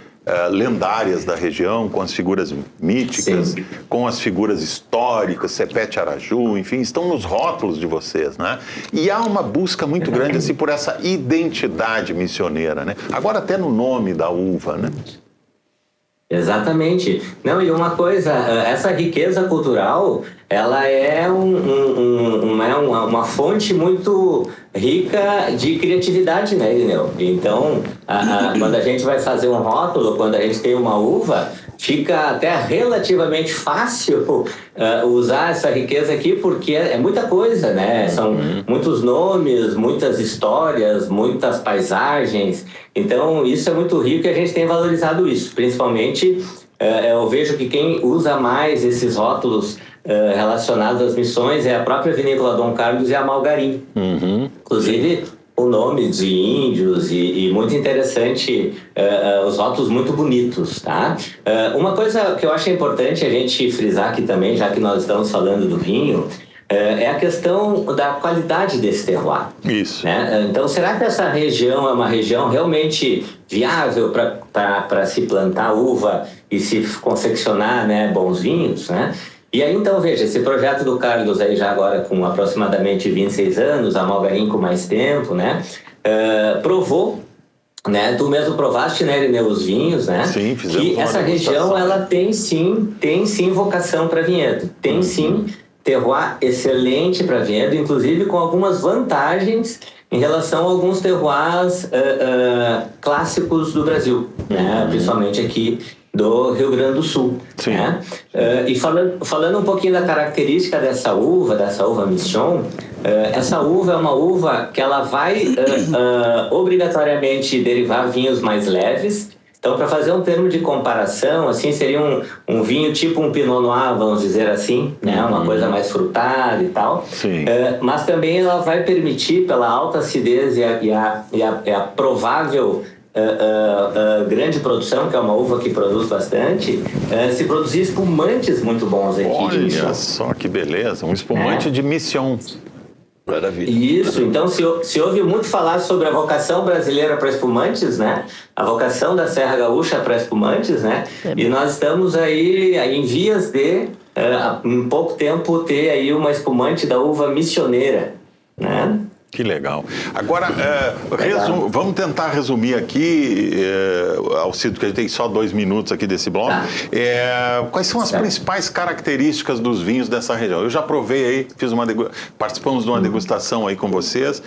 lendárias da região, com as figuras míticas, Sim. com as figuras históricas, Sepete Araju, enfim, estão nos rótulos de vocês, né? E há uma busca muito grande assim, por essa identidade missioneira, né? Agora até no nome da uva, né? Exatamente. Não, e uma coisa, essa riqueza cultural, ela é uma fonte muito rica de criatividade, né, Irineu? Então, quando a gente vai fazer um rótulo, quando a gente tem uma uva, fica até relativamente fácil usar essa riqueza aqui, porque é muita coisa, né? São muitos nomes, muitas histórias, muitas paisagens. Então, isso é muito rico e a gente tem valorizado isso. Principalmente, eu vejo que quem usa mais esses rótulos relacionados às missões é a própria Vinícola Dom Carlos e a Malgarim. Inclusive, o nome de índios e muito interessante, os rótulos muito bonitos, tá? Uma coisa que eu acho importante a gente frisar aqui também, já que nós estamos falando do vinho, é a questão da qualidade desse terroir. Isso. Né? Então, será que essa região é uma região realmente viável para se plantar uva e se confeccionar, né, bons vinhos, né? E aí, então, veja, esse projeto do Carlos aí já agora com aproximadamente 26 anos, a Malgarim com mais tempo, né? Provou, né? Tu mesmo provaste, né, Irineu, os vinhos, né? Sim, fizemos que uma essa região, ela tem sim vocação para vinhedo. Tem sim terroir excelente para vinhedo, inclusive com algumas vantagens em relação a alguns terroirs clássicos do Brasil, né? Principalmente aqui do Rio Grande do Sul. Né? E falando um pouquinho da característica dessa uva Mission, essa uva é uma uva que ela vai obrigatoriamente derivar vinhos mais leves. Então, para fazer um termo de comparação, assim, seria um vinho tipo um Pinot Noir, vamos dizer assim, né? Uma coisa mais frutada e tal. Mas também ela vai permitir, pela alta acidez e a provável grande produção, que é uma uva que produz bastante, se produzir espumantes muito bons aqui. Olha só que beleza, um espumante de Mission. Maravilha. Isso, então se ouve muito falar sobre a vocação brasileira para espumantes, né? A vocação da Serra Gaúcha para espumantes, né? E nós estamos aí em vias de, em pouco tempo, ter aí uma espumante da uva missioneira, né? Que legal. Agora, vamos tentar resumir aqui, Alcido, que a gente tem só 2 minutos aqui desse bloco. Quais são as principais características dos vinhos dessa região? Eu já provei aí, participamos de uma degustação aí com vocês.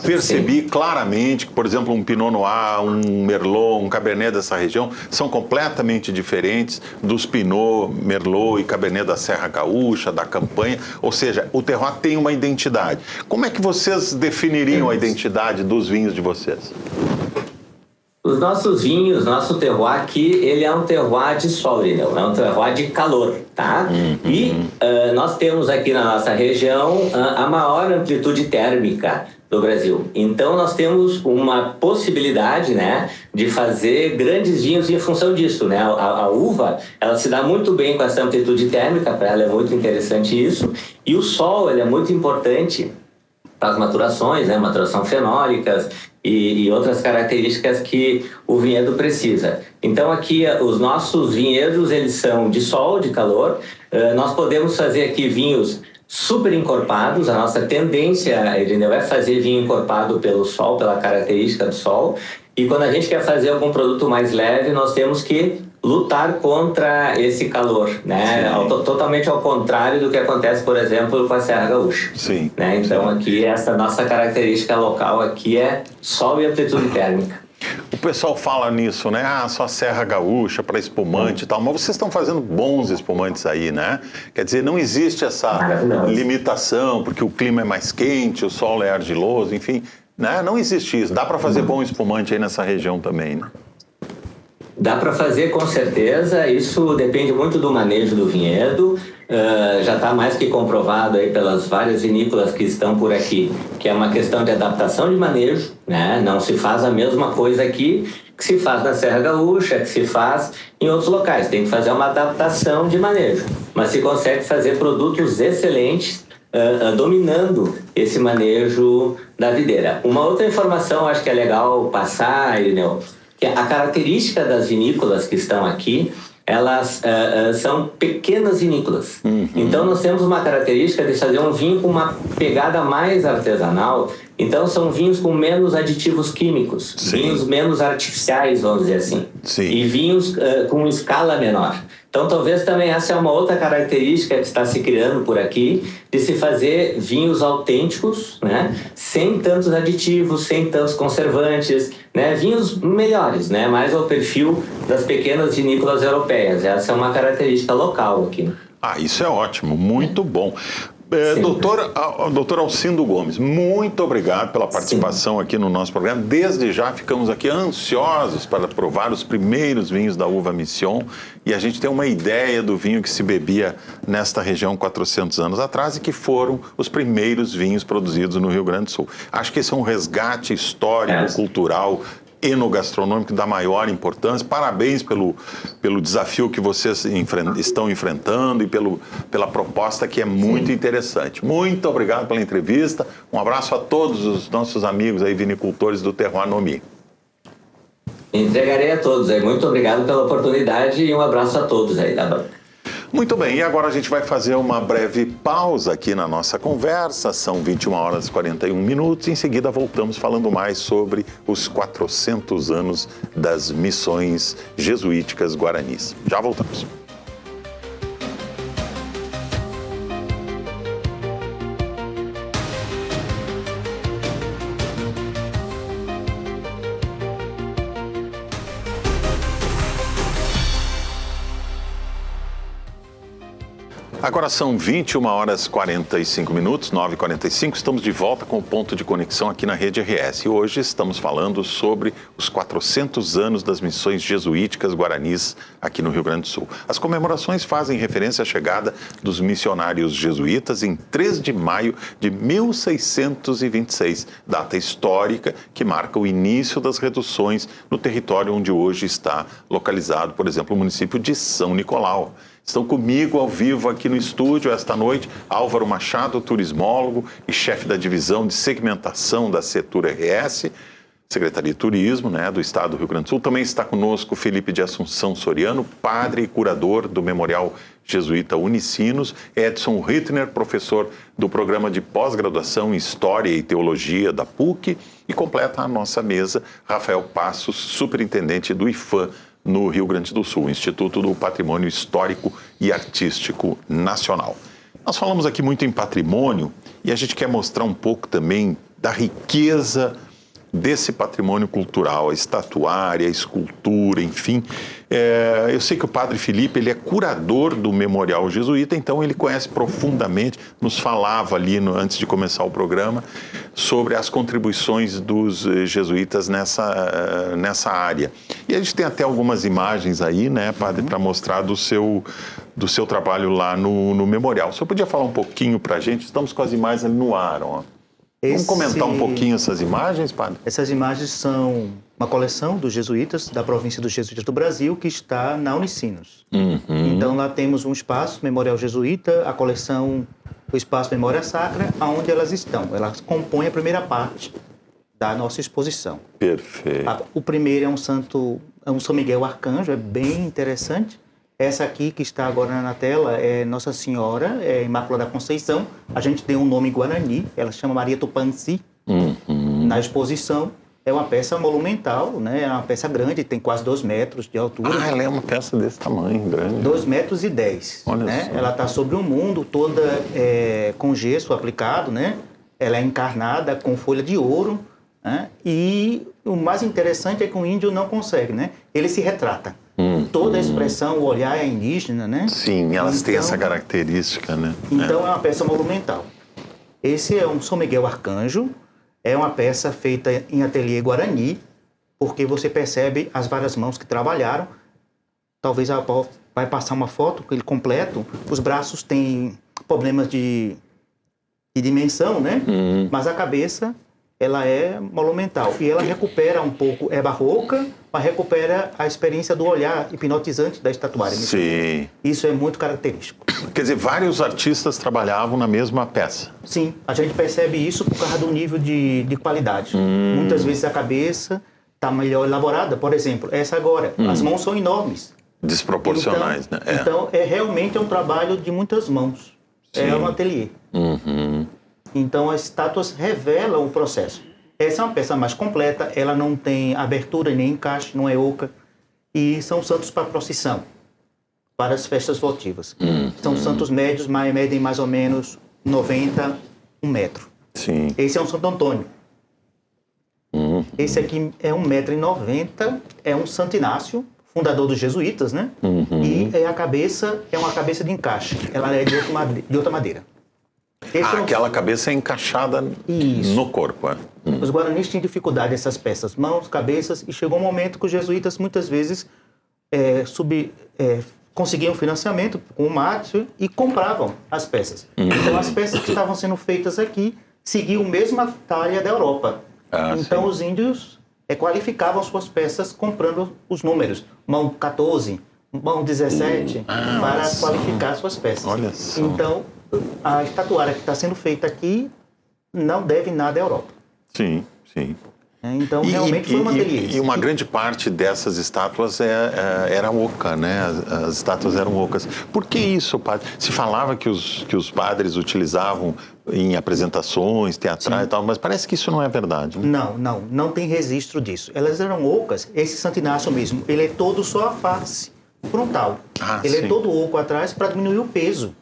Percebi claramente que, por exemplo, um Pinot Noir, um Merlot, um Cabernet dessa região são completamente diferentes dos Pinot, Merlot e Cabernet da Serra Gaúcha, da Campanha. Ou seja, o terroir tem uma identidade. Como é que vocês definiriam a identidade dos vinhos de vocês? Os nossos vinhos, nosso terroir aqui, ele é um terroir de sol, Irineu, é um terroir de calor, tá? E nós temos aqui na nossa região a maior amplitude térmica do Brasil. Então, nós temos uma possibilidade, né, de fazer grandes vinhos em função disso, né? A uva, ela se dá muito bem com essa amplitude térmica, para ela é muito interessante isso. E o sol, ele é muito importante para as maturações, né, maturação fenólicas e outras características que o vinhedo precisa. Então aqui os nossos vinhedos, eles são de sol, de calor. Nós podemos fazer aqui vinhos super encorpados. A nossa tendência, Irineu, é fazer vinho encorpado pelo sol, pela característica do sol. E quando a gente quer fazer algum produto mais leve, nós temos que lutar contra esse calor, né? Totalmente ao contrário do que acontece, por exemplo, com a Serra Gaúcha. Sim. Né? Então, aqui, essa nossa característica local aqui é sol e amplitude térmica. O pessoal fala nisso, né? Só Serra Gaúcha para espumante e tal, mas vocês estão fazendo bons espumantes aí, né? Quer dizer, não existe essa limitação, porque o clima é mais quente, o solo é argiloso, enfim, né? Não existe isso. Dá para fazer bom espumante aí nessa região também, né? Dá para fazer, com certeza. Isso depende muito do manejo do vinhedo. Já está mais que comprovado aí pelas várias vinícolas que estão por aqui, que é uma questão de adaptação de manejo, né? Não se faz a mesma coisa aqui que se faz na Serra Gaúcha, que se faz em outros locais. Tem que fazer uma adaptação de manejo, mas se consegue fazer produtos excelentes dominando esse manejo da videira. Uma outra informação, acho que é legal passar, Irineu, que a característica das vinícolas que estão aqui, elas são pequenas vinícolas. Então, nós temos uma característica de fazer um vinho com uma pegada mais artesanal. Então, são vinhos com menos aditivos químicos, vinhos menos artificiais, vamos dizer assim. E vinhos com escala menor. Então, talvez também essa é uma outra característica que está se criando por aqui, de se fazer vinhos autênticos, né? Sem tantos aditivos, sem tantos conservantes, né? Vinhos melhores, né? Mais ao perfil das pequenas vinícolas europeias. Essa é uma característica local aqui. Ah, isso é ótimo, muito bom. Doutor Alcindo Gomes, muito obrigado pela participação aqui no nosso programa. Desde já ficamos aqui ansiosos para provar os primeiros vinhos da uva Mission, e a gente tem uma ideia do vinho que se bebia nesta região 400 anos atrás e que foram os primeiros vinhos produzidos no Rio Grande do Sul. Acho que esse é um resgate histórico, cultural, enogastronômico da maior importância. Parabéns pelo desafio que vocês estão enfrentando e pela proposta que é muito interessante. Muito obrigado pela entrevista. Um abraço a todos os nossos amigos aí, vinicultores do Terroir Nomi. Entregarei a todos aí. Muito obrigado pela oportunidade e um abraço a todos aí da banca. Muito bem, e agora a gente vai fazer uma breve pausa aqui na nossa conversa. São 21 horas e 41 minutos. Em seguida voltamos falando mais sobre os 400 anos das missões jesuíticas guaranis. Já voltamos. Agora são 21 horas e 45 minutos, 9h45, estamos de volta com o Ponto de Conexão aqui na Rede RS. E hoje estamos falando sobre os 400 anos das missões jesuíticas guaranis aqui no Rio Grande do Sul. As comemorações fazem referência à chegada dos missionários jesuítas em 3 de maio de 1626, data histórica que marca o início das reduções no território onde hoje está localizado, por exemplo, o município de São Nicolau. Estão comigo ao vivo aqui no estúdio esta noite Álvaro Machado, turismólogo e chefe da divisão de segmentação da Setur RS, Secretaria de Turismo, do Estado do Rio Grande do Sul. Também está conosco Felipe de Assunção Soriano, padre e curador do Memorial Jesuíta Unicinos, Edson Rittner, professor do programa de pós-graduação em História e Teologia da PUC, e completa a nossa mesa Rafael Passos, superintendente do IFAM, no Rio Grande do Sul, Instituto do Patrimônio Histórico e Artístico Nacional. Nós falamos aqui muito em patrimônio e a gente quer mostrar um pouco também da riqueza desse patrimônio cultural, a estatuária, a escultura, enfim. Eu sei que o padre Felipe, ele é curador do Memorial Jesuíta, então ele conhece profundamente, nos falava ali antes de começar o programa, sobre as contribuições dos jesuítas nessa área. E a gente tem até algumas imagens aí, padre, para mostrar do seu trabalho lá no Memorial. O senhor podia falar um pouquinho para a gente? Estamos com as imagens ali no ar, ó. Vamos comentar um pouquinho essas imagens, padre? Essas imagens são uma coleção dos jesuítas, da província dos jesuítas do Brasil, que está na Unicinos. Então, lá temos um espaço, Memorial Jesuíta, a coleção, o espaço Memória Sacra, onde elas estão. Elas compõem a primeira parte da nossa exposição. Perfeito. O primeiro é um São Miguel Arcanjo, é bem interessante. Essa aqui que está agora na tela é Nossa Senhora, Imaculada Conceição. A gente deu um nome em Guarani, ela chama Maria Tupanci. Na exposição, é uma peça monumental, é uma peça grande, tem quase 2 metros de altura. Ela é uma peça desse tamanho, grande. 2,10 metros. Olha só. Ela está sobre o mundo, toda com gesso aplicado, Ela é encarnada com folha de ouro, E o mais interessante é que o índio não consegue, Ele se retrata. Toda a expressão, o olhar é indígena, Sim, elas têm essa característica, Então é uma peça monumental. Esse é um São Miguel Arcanjo, é uma peça feita em ateliê Guarani, porque você percebe as várias mãos que trabalharam. Talvez vai passar uma foto, ele completo. Os braços têm problemas de dimensão, Mas a cabeça, ela é monumental. E ela recupera um pouco, é barroca, mas recupera a experiência do olhar hipnotizante da estatuária. Sim. Isso é muito característico. Quer dizer, vários artistas trabalhavam na mesma peça. Sim, a gente percebe isso por causa do nível de qualidade. Muitas vezes a cabeça está melhor elaborada. Por exemplo, essa agora, as mãos são enormes. Desproporcionais, então, né? Então, realmente um trabalho de muitas mãos. Sim. É um ateliê. Então, as estátuas revelam o processo. Essa é uma peça mais completa, ela não tem abertura nem encaixe, não é oca. E são santos para procissão, para as festas votivas. São santos médios, medem mais ou menos 90, 1 metro. Sim. Esse é um Santo Antônio. Esse aqui é 1,90 m, é um Santo Inácio, fundador dos jesuítas, né? E é uma cabeça de encaixe, ela é de outra madeira. Aquela cabeça é encaixada no corpo. Os guaranis tinham dificuldade nessas peças, mãos, cabeças, e chegou um momento que os jesuítas muitas vezes conseguiam financiamento com o mate e compravam as peças. Então as peças que estavam sendo feitas aqui seguiam a mesma talha da Europa. Então os índios qualificavam suas peças comprando os números, mão 14, mão 17, para qualificar suas peças. Olha só. Então a estatuária que está sendo feita aqui não deve nada à Europa. Sim, sim. Então, realmente foi uma ateliê. E uma grande parte dessas estátuas era oca, né? As estátuas eram ocas. Por que isso, padre? Se falava que os padres utilizavam em apresentações teatrais e tal, mas parece que isso não é verdade, né? Não tem registro disso. Elas eram ocas. Esse Santo Inácio mesmo, ele é todo só a face frontal. Ele é todo oco atrás para diminuir o peso.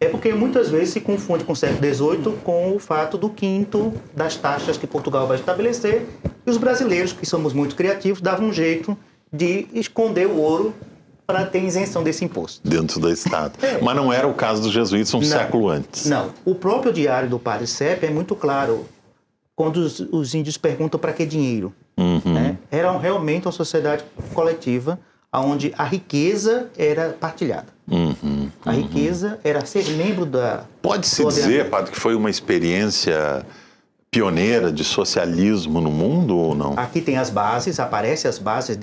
É porque muitas vezes se confunde com o século XVIII com o fato do quinto das taxas que Portugal vai estabelecer, e os brasileiros, que somos muito criativos, davam um jeito de esconder o ouro para ter isenção desse imposto. Dentro da estátua. Mas não era o caso dos jesuítas um século antes. Não. O próprio diário do Padre Sepe é muito claro quando os índios perguntam para que dinheiro. Né? Era realmente uma sociedade coletiva onde a riqueza era partilhada. A riqueza era ser membro da... Pode-se dizer, padre, que foi uma experiência pioneira de socialismo no mundo ou não? Aqui tem as bases, aparecem as bases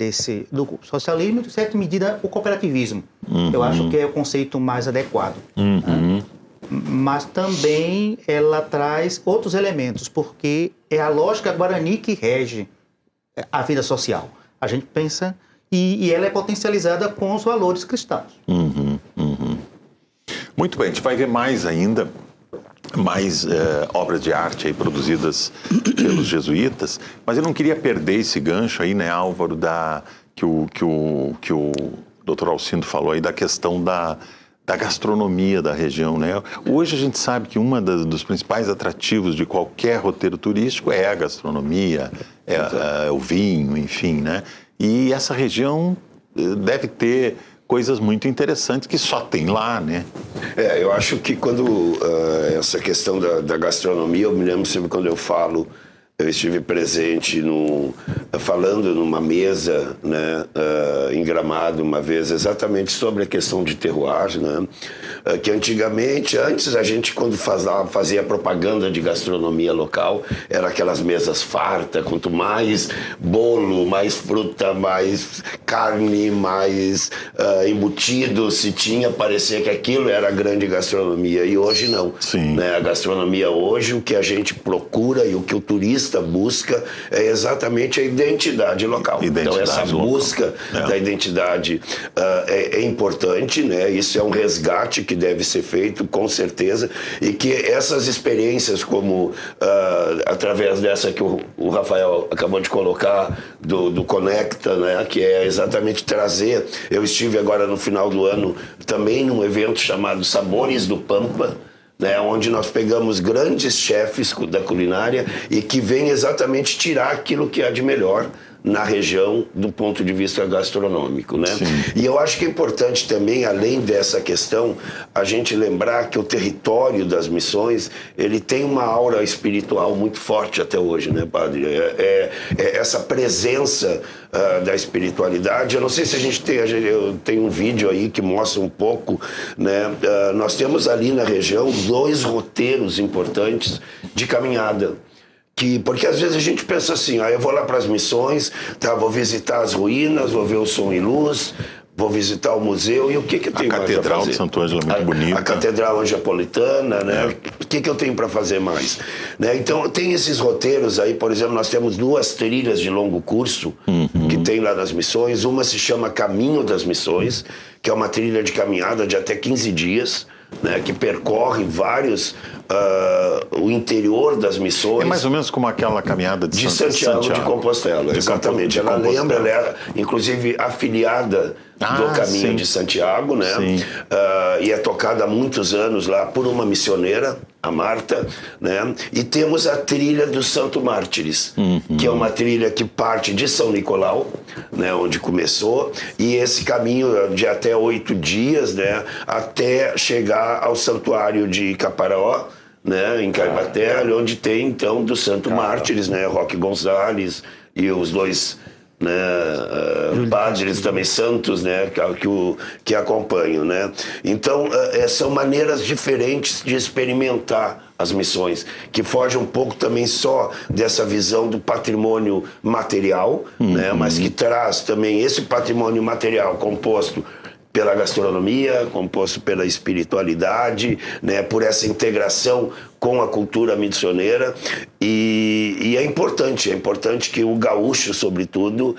do socialismo e, de certa medida, o cooperativismo. Eu acho que é o conceito mais adequado. Né? Mas também ela traz outros elementos, porque é a lógica guarani que rege a vida social. A gente pensa... E ela é potencializada com os valores cristãos. Muito bem, a gente vai ver mais ainda, mais obras de arte aí produzidas pelos jesuítas, mas eu não queria perder esse gancho aí, né, Álvaro, que o Dr. Alcindo falou aí da questão da gastronomia da região, né? Hoje a gente sabe que dos principais atrativos de qualquer roteiro turístico é a gastronomia, é o vinho, enfim, né? E essa região deve ter coisas muito interessantes que só tem lá, né? Eu acho que quando essa questão da gastronomia, eu me lembro sempre quando eu estive presente falando numa mesa, né, em Gramado uma vez, exatamente sobre a questão de terroir, né, que antigamente, antes a gente quando fazia propaganda de gastronomia local, era aquelas mesas fartas, quanto mais bolo, mais fruta, mais carne, mais embutido se tinha, parecia que aquilo era a grande gastronomia, e hoje não. Sim. Né, a gastronomia hoje, o que a gente procura e o que o turista busca é exatamente a identidade local. Então essa busca da identidade é importante, né? Isso é um resgate que deve ser feito, com certeza, e que essas experiências como através dessa que o Rafael acabou de colocar, do Conecta, né? Que é exatamente trazer... Eu estive agora no final do ano também num evento chamado Sabores do Pampa, né, onde nós pegamos grandes chefes da culinária e que vêm exatamente tirar aquilo que há de melhor na região do ponto de vista gastronômico, né? E eu acho que é importante também, além dessa questão, a gente lembrar que o território das missões, ele tem uma aura espiritual muito forte até hoje, né, padre? Essa presença da espiritualidade, eu não sei se eu tenho um vídeo aí que mostra um pouco, né? Nós temos ali na região 2 roteiros importantes de caminhada. Porque às vezes a gente pensa assim, eu vou lá para as missões, vou visitar as ruínas, vou ver o som e luz, vou visitar o museu e o que eu tenho mais a fazer? A Catedral de Santo Ângelo é muito bonita. A Catedral Angelopolitana, né? O que eu tenho para fazer mais? Né? Então, tem esses roteiros aí, por exemplo, nós temos 2 trilhas de longo curso que tem lá nas missões. Uma se chama Caminho das Missões, que é uma trilha de caminhada de até 15 dias, né, que percorre o interior das missões. É mais ou menos como aquela caminhada de Santiago de Compostela. Exatamente. Ela lembra, ela é inclusive afiliada do Caminho de Santiago, né? E é tocada há muitos anos lá por uma missioneira, a Marta, né? E temos a trilha dos Santo Mártires, que é uma trilha que parte de São Nicolau, né, onde começou, e esse caminho de até 8 dias, né, até chegar ao Santuário de Caparaó, né, em Caibaté, onde tem então dos Santo Mártires, né, Roque Gonzalez e os 2, né, padres também santos, né, que acompanham, né. Então são maneiras diferentes de experimentar as missões, que fogem um pouco também só dessa visão do patrimônio material, né, mas que traz também esse patrimônio material composto pela gastronomia, composto pela espiritualidade, né, por essa integração com a cultura missioneira, e é importante que o gaúcho, sobretudo,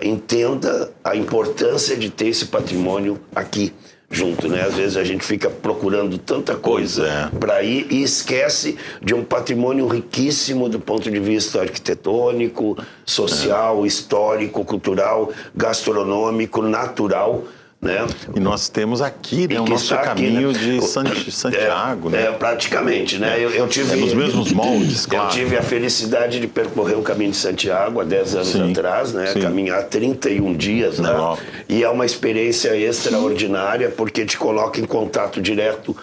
entenda a importância de ter esse patrimônio aqui junto, né? Às vezes a gente fica procurando tanta coisa para ir e esquece de um patrimônio riquíssimo do ponto de vista arquitetônico, social, histórico, cultural, gastronômico, natural, né? E nós temos aqui, né, o nosso caminho aqui, né, de Santiago, né? Praticamente, né? Eu tive nos mesmos moldes, claro. Eu tive a felicidade de percorrer o caminho de Santiago há 10 anos atrás, né? Caminhar 31 dias lá. E é uma experiência extraordinária porque te coloca em contato direto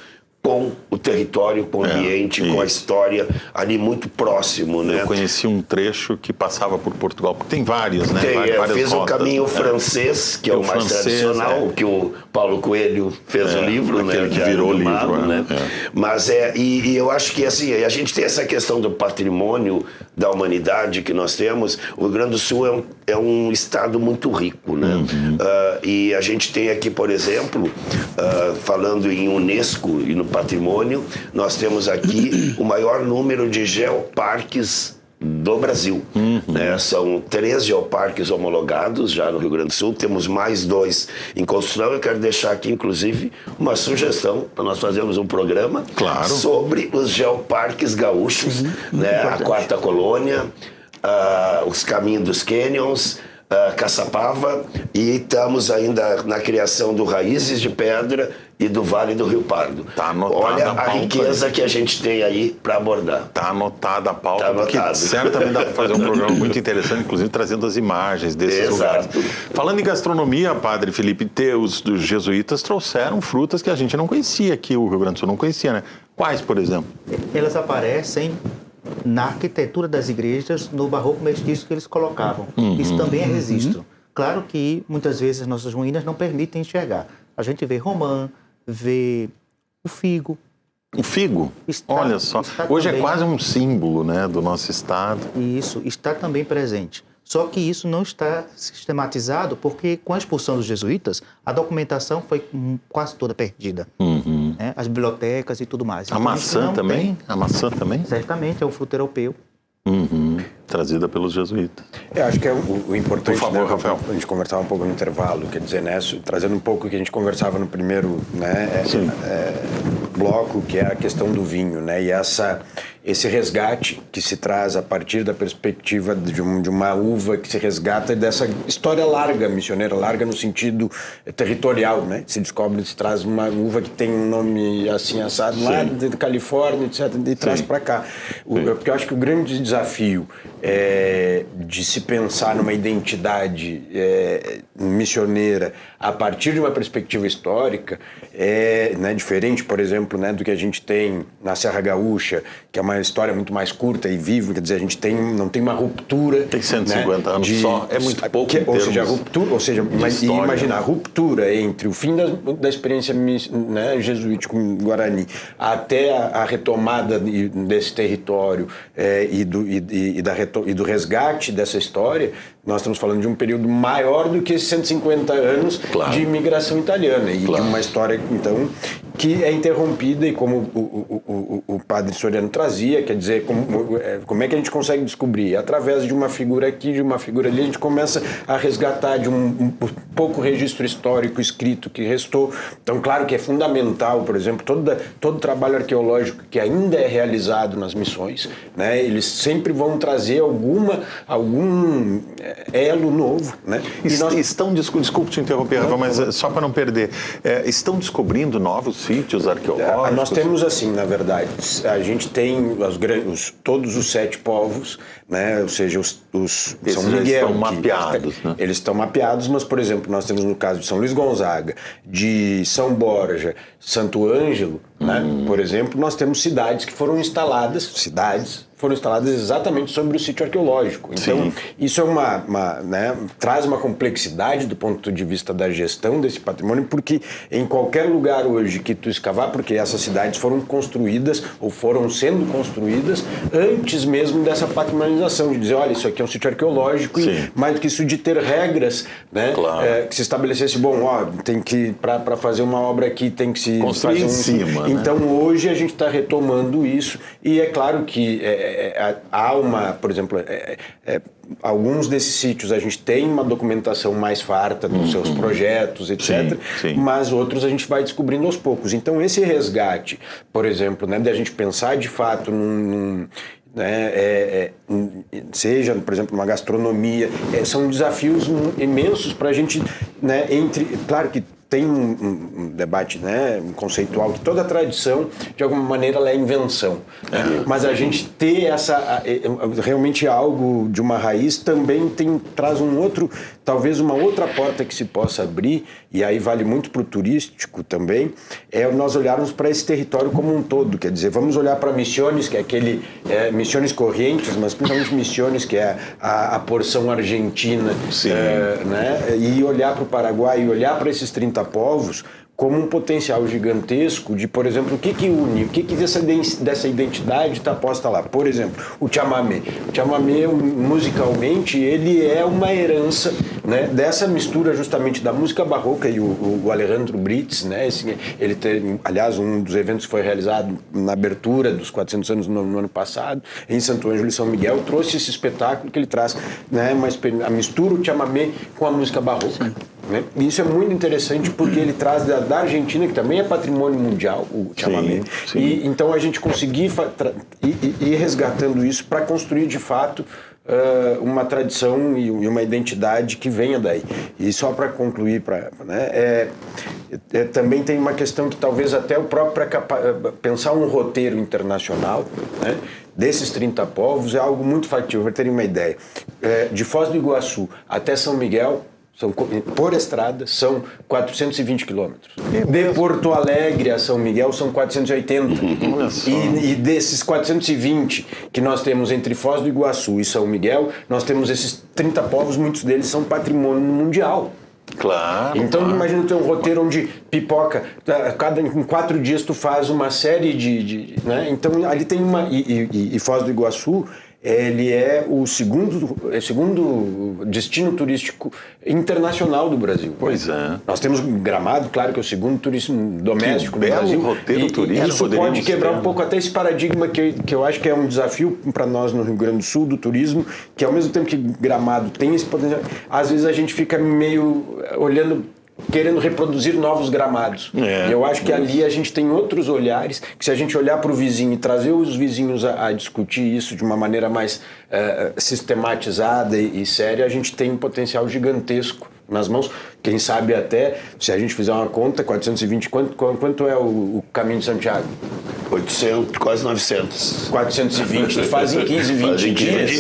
com o território, com o ambiente, com a história ali muito próximo, né? Eu conheci um trecho que passava por Portugal, porque tem vários, né? Eu fiz o caminho francês, que é o mais tradicional, que o Paulo Coelho fez o livro, né? Que virou livro, né? Mas e eu acho que assim, a gente tem essa questão do patrimônio da humanidade que nós temos. O Rio Grande do Sul é um estado muito rico, né? E a gente tem aqui, por exemplo, falando em Unesco e no patrimônio, nós temos aqui o maior número de geoparques do Brasil. Né? São 3 geoparques homologados já no Rio Grande do Sul, temos mais 2 em construção. Eu quero deixar aqui, inclusive, uma sugestão para nós fazermos um programa sobre os geoparques gaúchos, né? A Quarta Colônia, os Caminhos dos Canyons, Caçapava, e estamos ainda na criação do Raízes de Pedra e do Vale do Rio Pardo. Olha a riqueza que a gente tem aí para abordar. Está anotada a pauta, porque certamente dá para fazer um programa muito interessante, inclusive trazendo as imagens desses lugares. Falando em gastronomia, Padre Felipe, os jesuítas trouxeram frutas que a gente não conhecia aqui, o Rio Grande do Sul não conhecia, né? Quais, por exemplo? Elas aparecem na arquitetura das igrejas, no barroco mestiço que eles colocavam. Isso também é registro. Claro que muitas vezes as nossas ruínas não permitem enxergar. A gente vê romã, vê o figo. O figo? Olha só, hoje também, é quase um símbolo, né, do nosso estado. Isso, está também presente. Só que isso não está sistematizado porque com a expulsão dos jesuítas, a documentação foi quase toda perdida. Né? As bibliotecas e tudo mais. A maçã também? A maçã também? Certamente, é um fruto europeu. Trazida pelos jesuítas. Eu acho que é o importante, por favor, né, Rafael. A gente conversava um pouco no intervalo, quer dizer, né, trazendo um pouco o que a gente conversava no primeiro, né, bloco, que é a questão do vinho, né, e esse resgate que se traz a partir da perspectiva de uma uva que se resgata dessa história larga, missioneira, larga no sentido territorial, né, se traz uma uva que tem um nome assim assado lá da Califórnia, etc, e traz para cá. Porque eu acho que o grande desafio de se pensar numa identidade missioneira a partir de uma perspectiva histórica né, diferente, por exemplo, né, do que a gente tem na Serra Gaúcha, que é uma história muito mais curta e viva, quer dizer, a gente não tem uma ruptura. Tem 150 anos só, é muito pouco. Ou seja, a ruptura, imagina a ruptura entre o fim da experiência, né, jesuítica em Guarani até a retomada desse território e do resgate dessa história. Nós estamos falando de um período maior do que 150 anos de imigração italiana e de uma história, então, que é interrompida e como o padre Soriano trazia, quer dizer, como é que a gente consegue descobrir? Através de uma figura aqui, de uma figura ali, a gente começa a resgatar de um pouco registro histórico escrito que restou. Então, claro que é fundamental, por exemplo, todo trabalho arqueológico que ainda é realizado nas missões, né, eles sempre vão trazer algum elo novo, né? Desculpe te interromper, Rafa, mas só para não perder, estão descobrindo novos sítios arqueológicos? Nós temos assim, na verdade, a gente tem todos os 7 povos, né? Ou seja, São Miguel, estão mapeados, né? Eles estão mapeados, mas, por exemplo, nós temos no caso de São Luís Gonzaga, de São Borja, Santo Ângelo, né? Por exemplo, nós temos cidades que foram instaladas exatamente sobre o sítio arqueológico. Então, isso é traz uma complexidade do ponto de vista da gestão desse patrimônio, porque em qualquer lugar hoje que tu escavar, porque essas cidades foram construídas ou foram sendo construídas antes mesmo dessa patrimonialização, de dizer, olha, isso aqui é um sítio arqueológico, e mais do que isso, de ter regras, né, que se estabelecesse, tem que, para fazer uma obra aqui, tem que se construir fazer em cima, Então, né? hoje a gente está retomando isso, e é claro que há por exemplo, alguns desses sítios a gente tem uma documentação mais farta nos seus projetos, etc. Sim. Mas outros a gente vai descobrindo aos poucos. Então, esse resgate, por exemplo, né, de a gente pensar de fato seja, por exemplo, uma gastronomia, são desafios imensos para a gente, né, claro que tem um debate, né, conceitual, que toda tradição, de alguma maneira, ela é invenção. Mas a gente ter realmente algo de uma raiz também traz talvez uma outra porta que se possa abrir, e aí vale muito para o turístico também, nós olharmos para esse território como um todo. Quer dizer, vamos olhar para Misiones, que é Misiones Corrientes, mas principalmente Misiones, que é a porção argentina, né, e olhar para o Paraguai, e olhar para esses 30 povos como um potencial gigantesco de, por exemplo, o que une, o que dessa identidade está posta lá. Por exemplo, o chamamé. O chamamé, musicalmente, ele é uma herança, né, dessa mistura justamente da música barroca, e o Alejandro Brits, né, ele tem, aliás, um dos eventos foi realizado na abertura dos 400 anos no ano passado, em Santo Ângelo e São Miguel, trouxe esse espetáculo que ele traz, né, a mistura o chamamé com a música barroca. Né? E isso é muito interessante porque ele traz da Argentina, que também é patrimônio mundial, o chamamé. E então a gente conseguir ir resgatando isso para construir de fato uma tradição e uma identidade que venha daí. E só para concluir, também tem uma questão que talvez até o próprio pensar um roteiro internacional, né, desses 30 povos é algo muito factível. Para terem uma ideia, de Foz do Iguaçu até São Miguel, por estrada, são 420 quilômetros. De Porto Alegre a São Miguel são 480. E desses 420 que nós temos entre Foz do Iguaçu e São Miguel, nós temos esses 30 povos, muitos deles são patrimônio mundial. Claro. Então, imagina ter um roteiro onde pipoca, em 4 dias tu faz uma série né? Então, ali tem e Foz do Iguaçu, ele é o segundo destino turístico internacional do Brasil. Pois é. Nós temos Gramado, claro que é o segundo turismo doméstico do Brasil. Roteiro turístico. Isso pode quebrar um pouco até esse paradigma que eu acho que é um desafio para nós no Rio Grande do Sul, do turismo, que ao mesmo tempo que Gramado tem esse potencial, às vezes a gente fica meio olhando, querendo reproduzir novos Gramados. E eu acho que ali a gente tem outros olhares, que se a gente olhar para o vizinho e trazer os vizinhos a discutir isso de uma maneira mais sistematizada e séria, a gente tem um potencial gigantesco nas mãos. Quem sabe até, se a gente fizer uma conta, 420, quanto é o Caminho de Santiago? 800, quase 900. 420, fazem 15, 20 dias.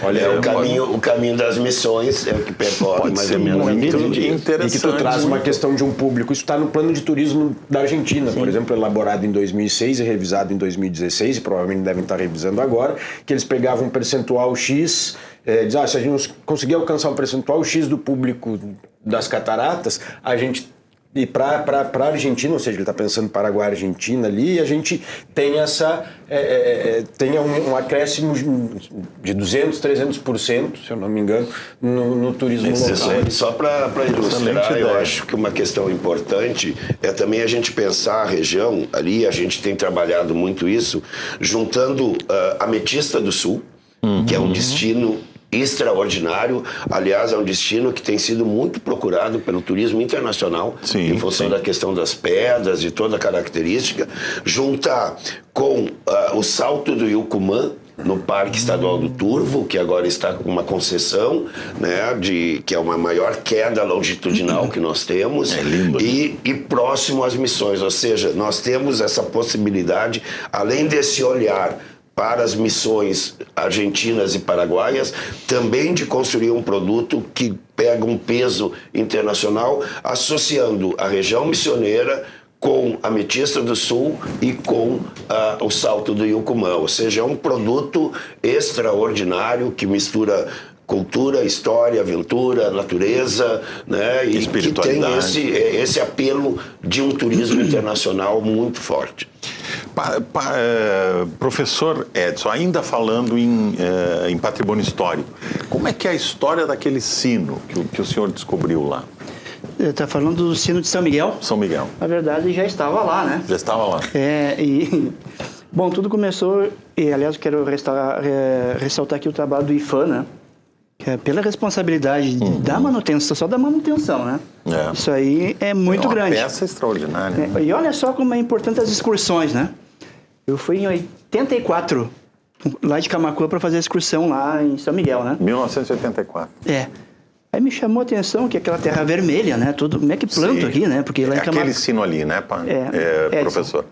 Olha, o caminho das missões é o que percorre mais ou menos 15 dias. Interessante. E que tu traz uma questão de um público. Isso está no plano de turismo da Argentina, por exemplo, elaborado em 2006 e revisado em 2016, e provavelmente devem estar revisando agora, que eles pegavam um percentual X, diziam, se a gente conseguir alcançar um percentual X do público das cataratas, a gente... E para a Argentina, ou seja, ele está pensando Paraguai e Argentina ali, a gente tem tem um acréscimo de 200%, 300%, se eu não me engano, no turismo local. Só para ilustrar, eu acho que uma questão importante é também a gente pensar a região ali, a gente tem trabalhado muito isso, juntando a Ametista do Sul, que é um destino extraordinário, aliás, é um destino que tem sido muito procurado pelo turismo internacional, em função da questão das pedras e toda a característica, juntar com o Salto do Yucumã, no Parque Estadual do Turvo, que agora está com uma concessão, né, que é uma maior queda longitudinal que nós temos, e próximo às missões, ou seja, nós temos essa possibilidade, além desse olhar para as missões argentinas e paraguaias, também de construir um produto que pega um peso internacional, associando a região missioneira com a Ametista do Sul e com o Salto do Yucumã. Ou seja, é um produto extraordinário que mistura cultura, história, aventura, natureza, né? E que tem esse apelo de um turismo internacional muito forte. Professor Edson, ainda falando em patrimônio histórico, como é que é a história daquele sino que o senhor descobriu lá? Está falando do sino de São Miguel? São Miguel. Na verdade, já estava lá, né? Já estava lá. Bom, tudo começou, e aliás, eu quero ressaltar aqui o trabalho do IFAM, né? Que é pela responsabilidade da manutenção, só da manutenção, né? Isso aí é muito grande. É uma peça extraordinária. E olha só como é importante as excursões, né? Eu fui em 84, lá de Camaquã, para fazer a excursão lá em São Miguel, né? 1984. Aí me chamou a atenção que aquela terra vermelha, né? Como é que planta aqui, né? Porque lá em Camaquã... aquele sino ali, né, professor?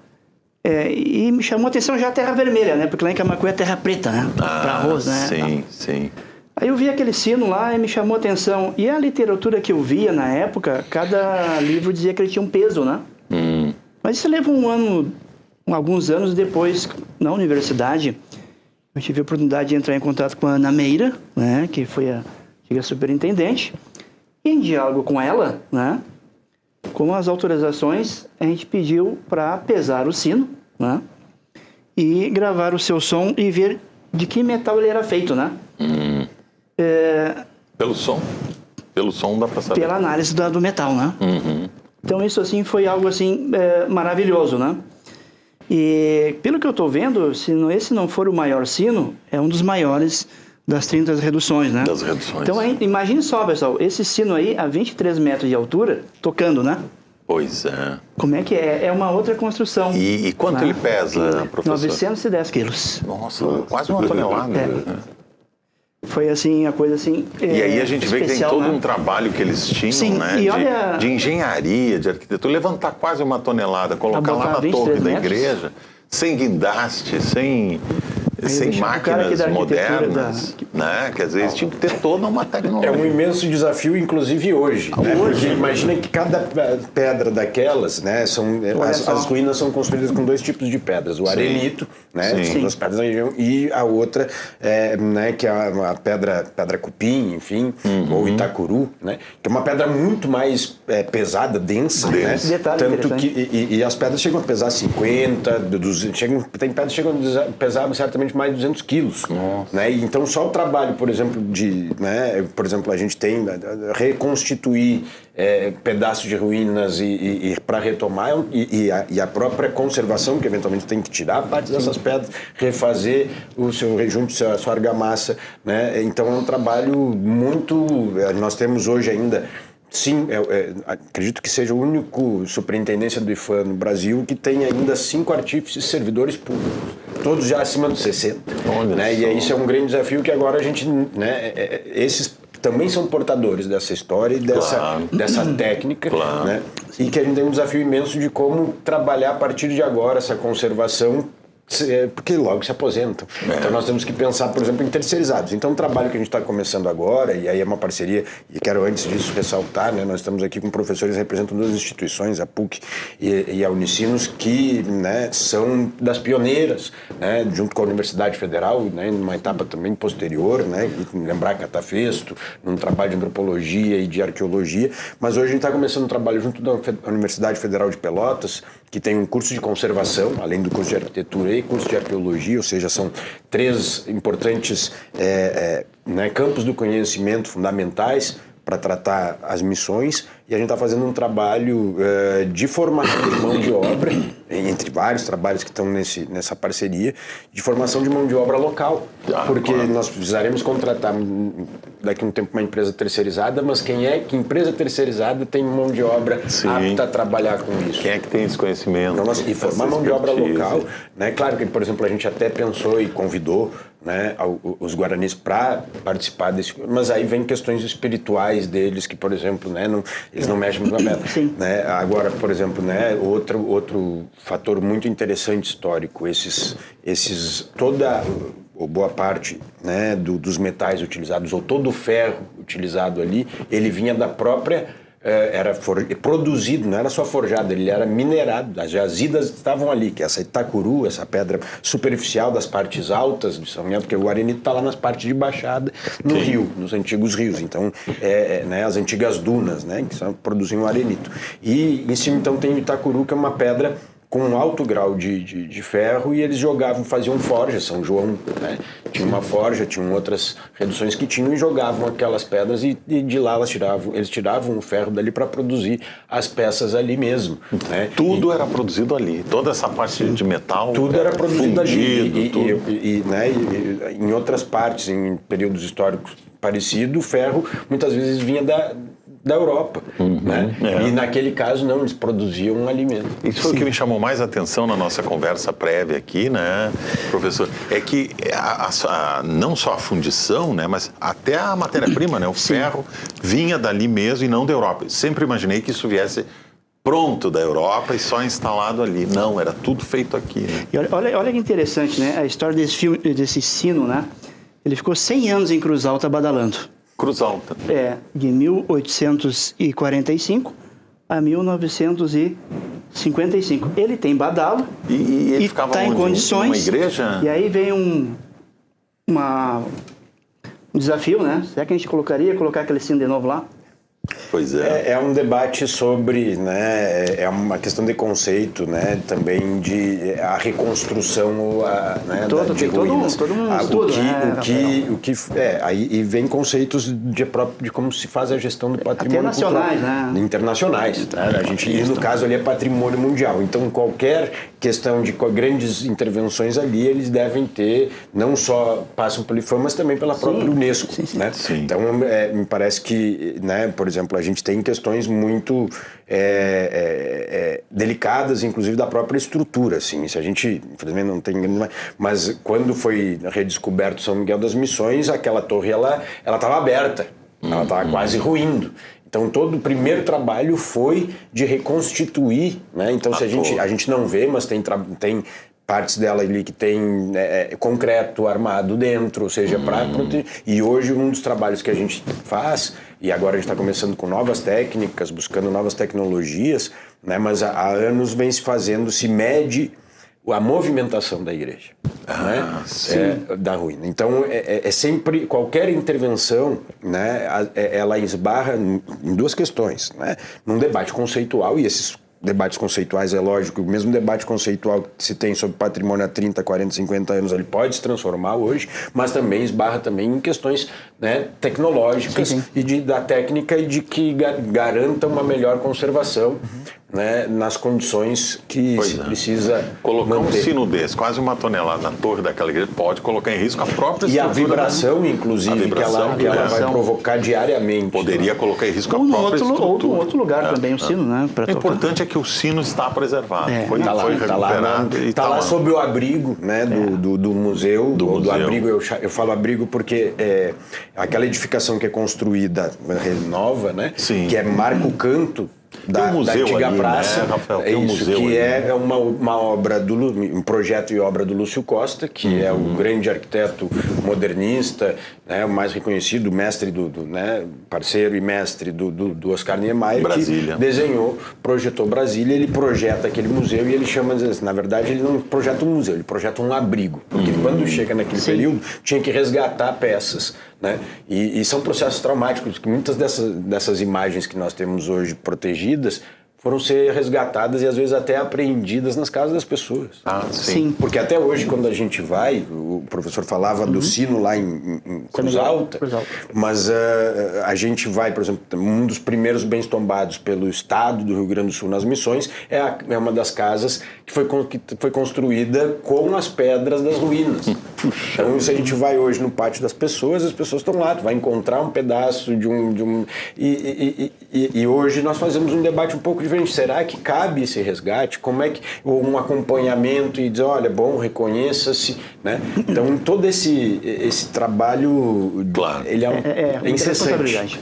E me chamou a atenção já a terra vermelha, né? Porque lá em Camaquã é terra preta, né? Para arroz, né? Sim. Aí eu vi aquele sino lá e me chamou a atenção. E a literatura que eu via na época, cada livro dizia que ele tinha um peso, né? Mas isso leva alguns anos depois, na universidade, eu tive a oportunidade de entrar em contato com a Ana Meira, né? Que foi a antiga superintendente. E em diálogo com ela, né? Com as autorizações, a gente pediu para pesar o sino, né? E gravar o seu som e ver de que metal ele era feito, né? Pelo som dá para saber. Pela análise do metal, né? Então isso assim foi algo assim maravilhoso, né? E pelo que eu estou vendo, se esse não for o maior sino, é um dos maiores das 30 reduções, né? Das reduções. Então imagine só, pessoal, esse sino aí a 23 metros de altura, tocando, né? Pois é. Como é que é? É uma outra construção. E quanto ele pesa, professor? 910 quilos. Nossa, quase uma tonelada. Foi assim, a coisa assim. E aí a gente vê que tem todo né? um trabalho que eles tinham, né? De engenharia, de arquitetura, levantar quase uma tonelada, colocar lá na torre da igreja, sem guindaste, sem máquinas modernas, né? Quer dizer, eles tinham que ter toda uma tecnologia. É um imenso desafio, inclusive hoje. Né? Porque imagina que cada pedra daquelas, né? As ruínas são construídas com dois tipos de pedras. O arelito, né? São duas pedras da região, e a outra, né? Que é a pedra cupim, enfim, ou Itacuru, né? Que é uma pedra muito mais pesada, densa, né? Tanto que e as pedras chegam a pesar 50, 200, tem pedras que chegam a pesar certamente mais de 200 quilos. Né? Então, só o trabalho, por exemplo, por exemplo, a gente tem reconstituir pedaços de ruínas e para retomar, e a própria conservação, que eventualmente tem que tirar parte dessas pedras, refazer o seu rejunte, a sua argamassa. Né? Então, é um trabalho muito... Nós temos hoje ainda... Sim, acredito que seja o único superintendência do IFAM no Brasil que tem ainda 5 artífices servidores públicos, todos já acima dos 60. Né? E isso é um grande desafio que agora a gente, né, esses também são portadores dessa história e dessa técnica, né? E que a gente tem um desafio imenso de como trabalhar a partir de agora essa conservação, porque logo se aposentam. Então nós temos que pensar, por exemplo, em terceirizados. Então o trabalho que a gente está começando agora, e aí é uma parceria, e quero antes disso ressaltar, né, nós estamos aqui com professores que representam duas instituições, a PUC e a Unicinos, que, né, são das pioneiras, né, junto com a Universidade Federal, né, numa etapa também posterior, né, e lembrar Catafesto, num trabalho de antropologia e de arqueologia, mas hoje a gente está começando um trabalho junto da Universidade Federal de Pelotas, que tem um curso de conservação, além do curso de arquitetura e curso de arqueologia, ou seja, são 3 importantes né, campos do conhecimento fundamentais para tratar as missões, e a gente está fazendo um trabalho de formação de mão de obra, entre vários trabalhos que estão nessa parceria, de formação de mão de obra local, porque nós precisaremos contratar daqui a um tempo uma empresa terceirizada, mas que empresa terceirizada tem mão de obra apta a trabalhar com isso? Quem é que tem esse conhecimento? Então, e formar mão de obra local, né? Claro que, por exemplo, a gente até pensou e convidou, né, os guaranis para participar desse, mas aí vem questões espirituais deles que, por exemplo, né, eles não mexem muito na pedra, né? Agora, por exemplo, né, outro fator muito interessante histórico, toda ou boa parte, né, dos metais utilizados, ou todo o ferro utilizado ali, ele vinha da própria, era produzido, não era só forjado, ele era minerado, as jazidas estavam ali, que é essa Itacuru, essa pedra superficial das partes altas de São Miguel, porque o arenito está lá nas partes de baixada, no rio, nos antigos rios, então, né, as antigas dunas, né, que produziam arenito. E em cima, então, tem o Itacuru, que é uma pedra com um alto grau de ferro, e eles faziam forja, São João, né? Tinha uma forja, tinham outras reduções que tinham, e jogavam aquelas pedras, e de lá eles tiravam o ferro dali para produzir as peças ali mesmo, né? Tudo era produzido ali, toda essa parte de metal tudo era produzido ali, né? e em outras partes, em períodos históricos parecidos, o ferro muitas vezes vinha da Europa, né? E naquele caso não, eles produziam um alimento. Isso foi o que me chamou mais a atenção na nossa conversa prévia aqui, né, professor? É que não só a fundição, né, mas até a matéria-prima, né, o ferro vinha dali mesmo e não da Europa. Eu sempre imaginei que isso viesse pronto da Europa e só instalado ali. Não, era tudo feito aqui, né? E olha que interessante, né? A história desse sino, né? Ele ficou 100 anos em Cruz Alta badalando. Cruz Alta. De 1845 a 1955. Ele tem badalo e ele ficava está em condições. Uma igreja? E aí vem um desafio, né? Será que a gente colocar aquele sino de novo lá? Pois é. É um debate sobre, né, é uma questão de conceito, né, também de a reconstrução, né, de ruínas. Todo um estudo, aí vem conceitos de como se faz a gestão do patrimônio até nacionais, cultural, né? Internacionais, né? A gente, no caso ali é patrimônio mundial. Então qualquer questão de grandes intervenções ali, eles devem ter, não só passam pelo IFAM, mas também pela própria Unesco, né? Então me parece que, né, por exemplo, a gente tem questões muito delicadas, inclusive da própria estrutura, assim. Se a gente, infelizmente, não tem, mas quando foi redescoberto São Miguel das Missões, aquela torre ela estava aberta, ela estava quase ruindo. Então todo o primeiro trabalho foi de reconstituir, né? Então se a gente não vê, mas tem partes dela ali que tem concreto armado dentro, ou seja, para proteger. E hoje um dos trabalhos que a gente faz, e agora a gente está começando com novas técnicas, buscando novas tecnologias, né? Mas há anos vem se mede a movimentação da igreja, né? Da ruína. Então sempre, qualquer intervenção, né, ela esbarra em duas questões, né? Num debate conceitual, e esses debates conceituais, é lógico, o mesmo debate conceitual que se tem sobre patrimônio há 30, 40, 50 anos, ele pode se transformar hoje, mas também esbarra também em questões, né, tecnológicas e da técnica, e de que garanta uma melhor conservação, né, nas condições que se precisa colocar manter. um sino desse, quase 1 tonelada na torre daquela igreja, pode colocar em risco a própria E a estrutura vibração, inclusive, que ela vai provocar diariamente. Poderia colocar em risco ou a no própria estrutura. Ou em outro lugar também, o sino, né? O importante é que o sino está preservado. Foi Está recuperado. Está lá sob o abrigo, né, do museu. Do abrigo, eu falo abrigo porque aquela edificação que é construída nova, né, que é Marco Canto, da antiga ali, praça, né, Rafael? Tem isso, museu que ali, é uma obra um projeto e obra do Lúcio Costa, que é o grande arquiteto modernista, né, o mais reconhecido, mestre né, parceiro e mestre do Oscar Niemeyer, Brasília. que desenhou, projetou Brasília. Ele projeta aquele museu e ele chama, na verdade, ele não projeta um museu, ele projeta um abrigo, porque quando chega naquele período tinha que resgatar peças, né? E são processos traumáticos, que muitas dessas imagens que nós temos hoje protegidas foram ser resgatadas e às vezes até apreendidas nas casas das pessoas. Sim. Porque até hoje, quando a gente vai, o professor falava do sino lá em Cruz Alta, mas a gente vai, por exemplo, um dos primeiros bens tombados pelo Estado do Rio Grande do Sul nas Missões é uma das casas que foi construída com as pedras das ruínas. Então, se a gente vai hoje no pátio das pessoas, as pessoas estão lá, tu vai encontrar um pedaço de um... E hoje nós fazemos um debate um pouco diferente. Será que cabe esse resgate? Como é que... Ou um acompanhamento e dizer, olha, bom, reconheça-se, né? Então, todo esse trabalho, ele é incessante.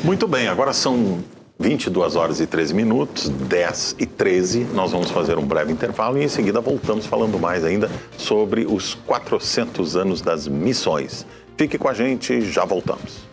Muito bem, agora são 22 horas e 13 minutos, 10 e 13. Nós vamos fazer um breve intervalo e em seguida voltamos falando mais ainda sobre os 400 anos das missões. Fique com a gente, já voltamos.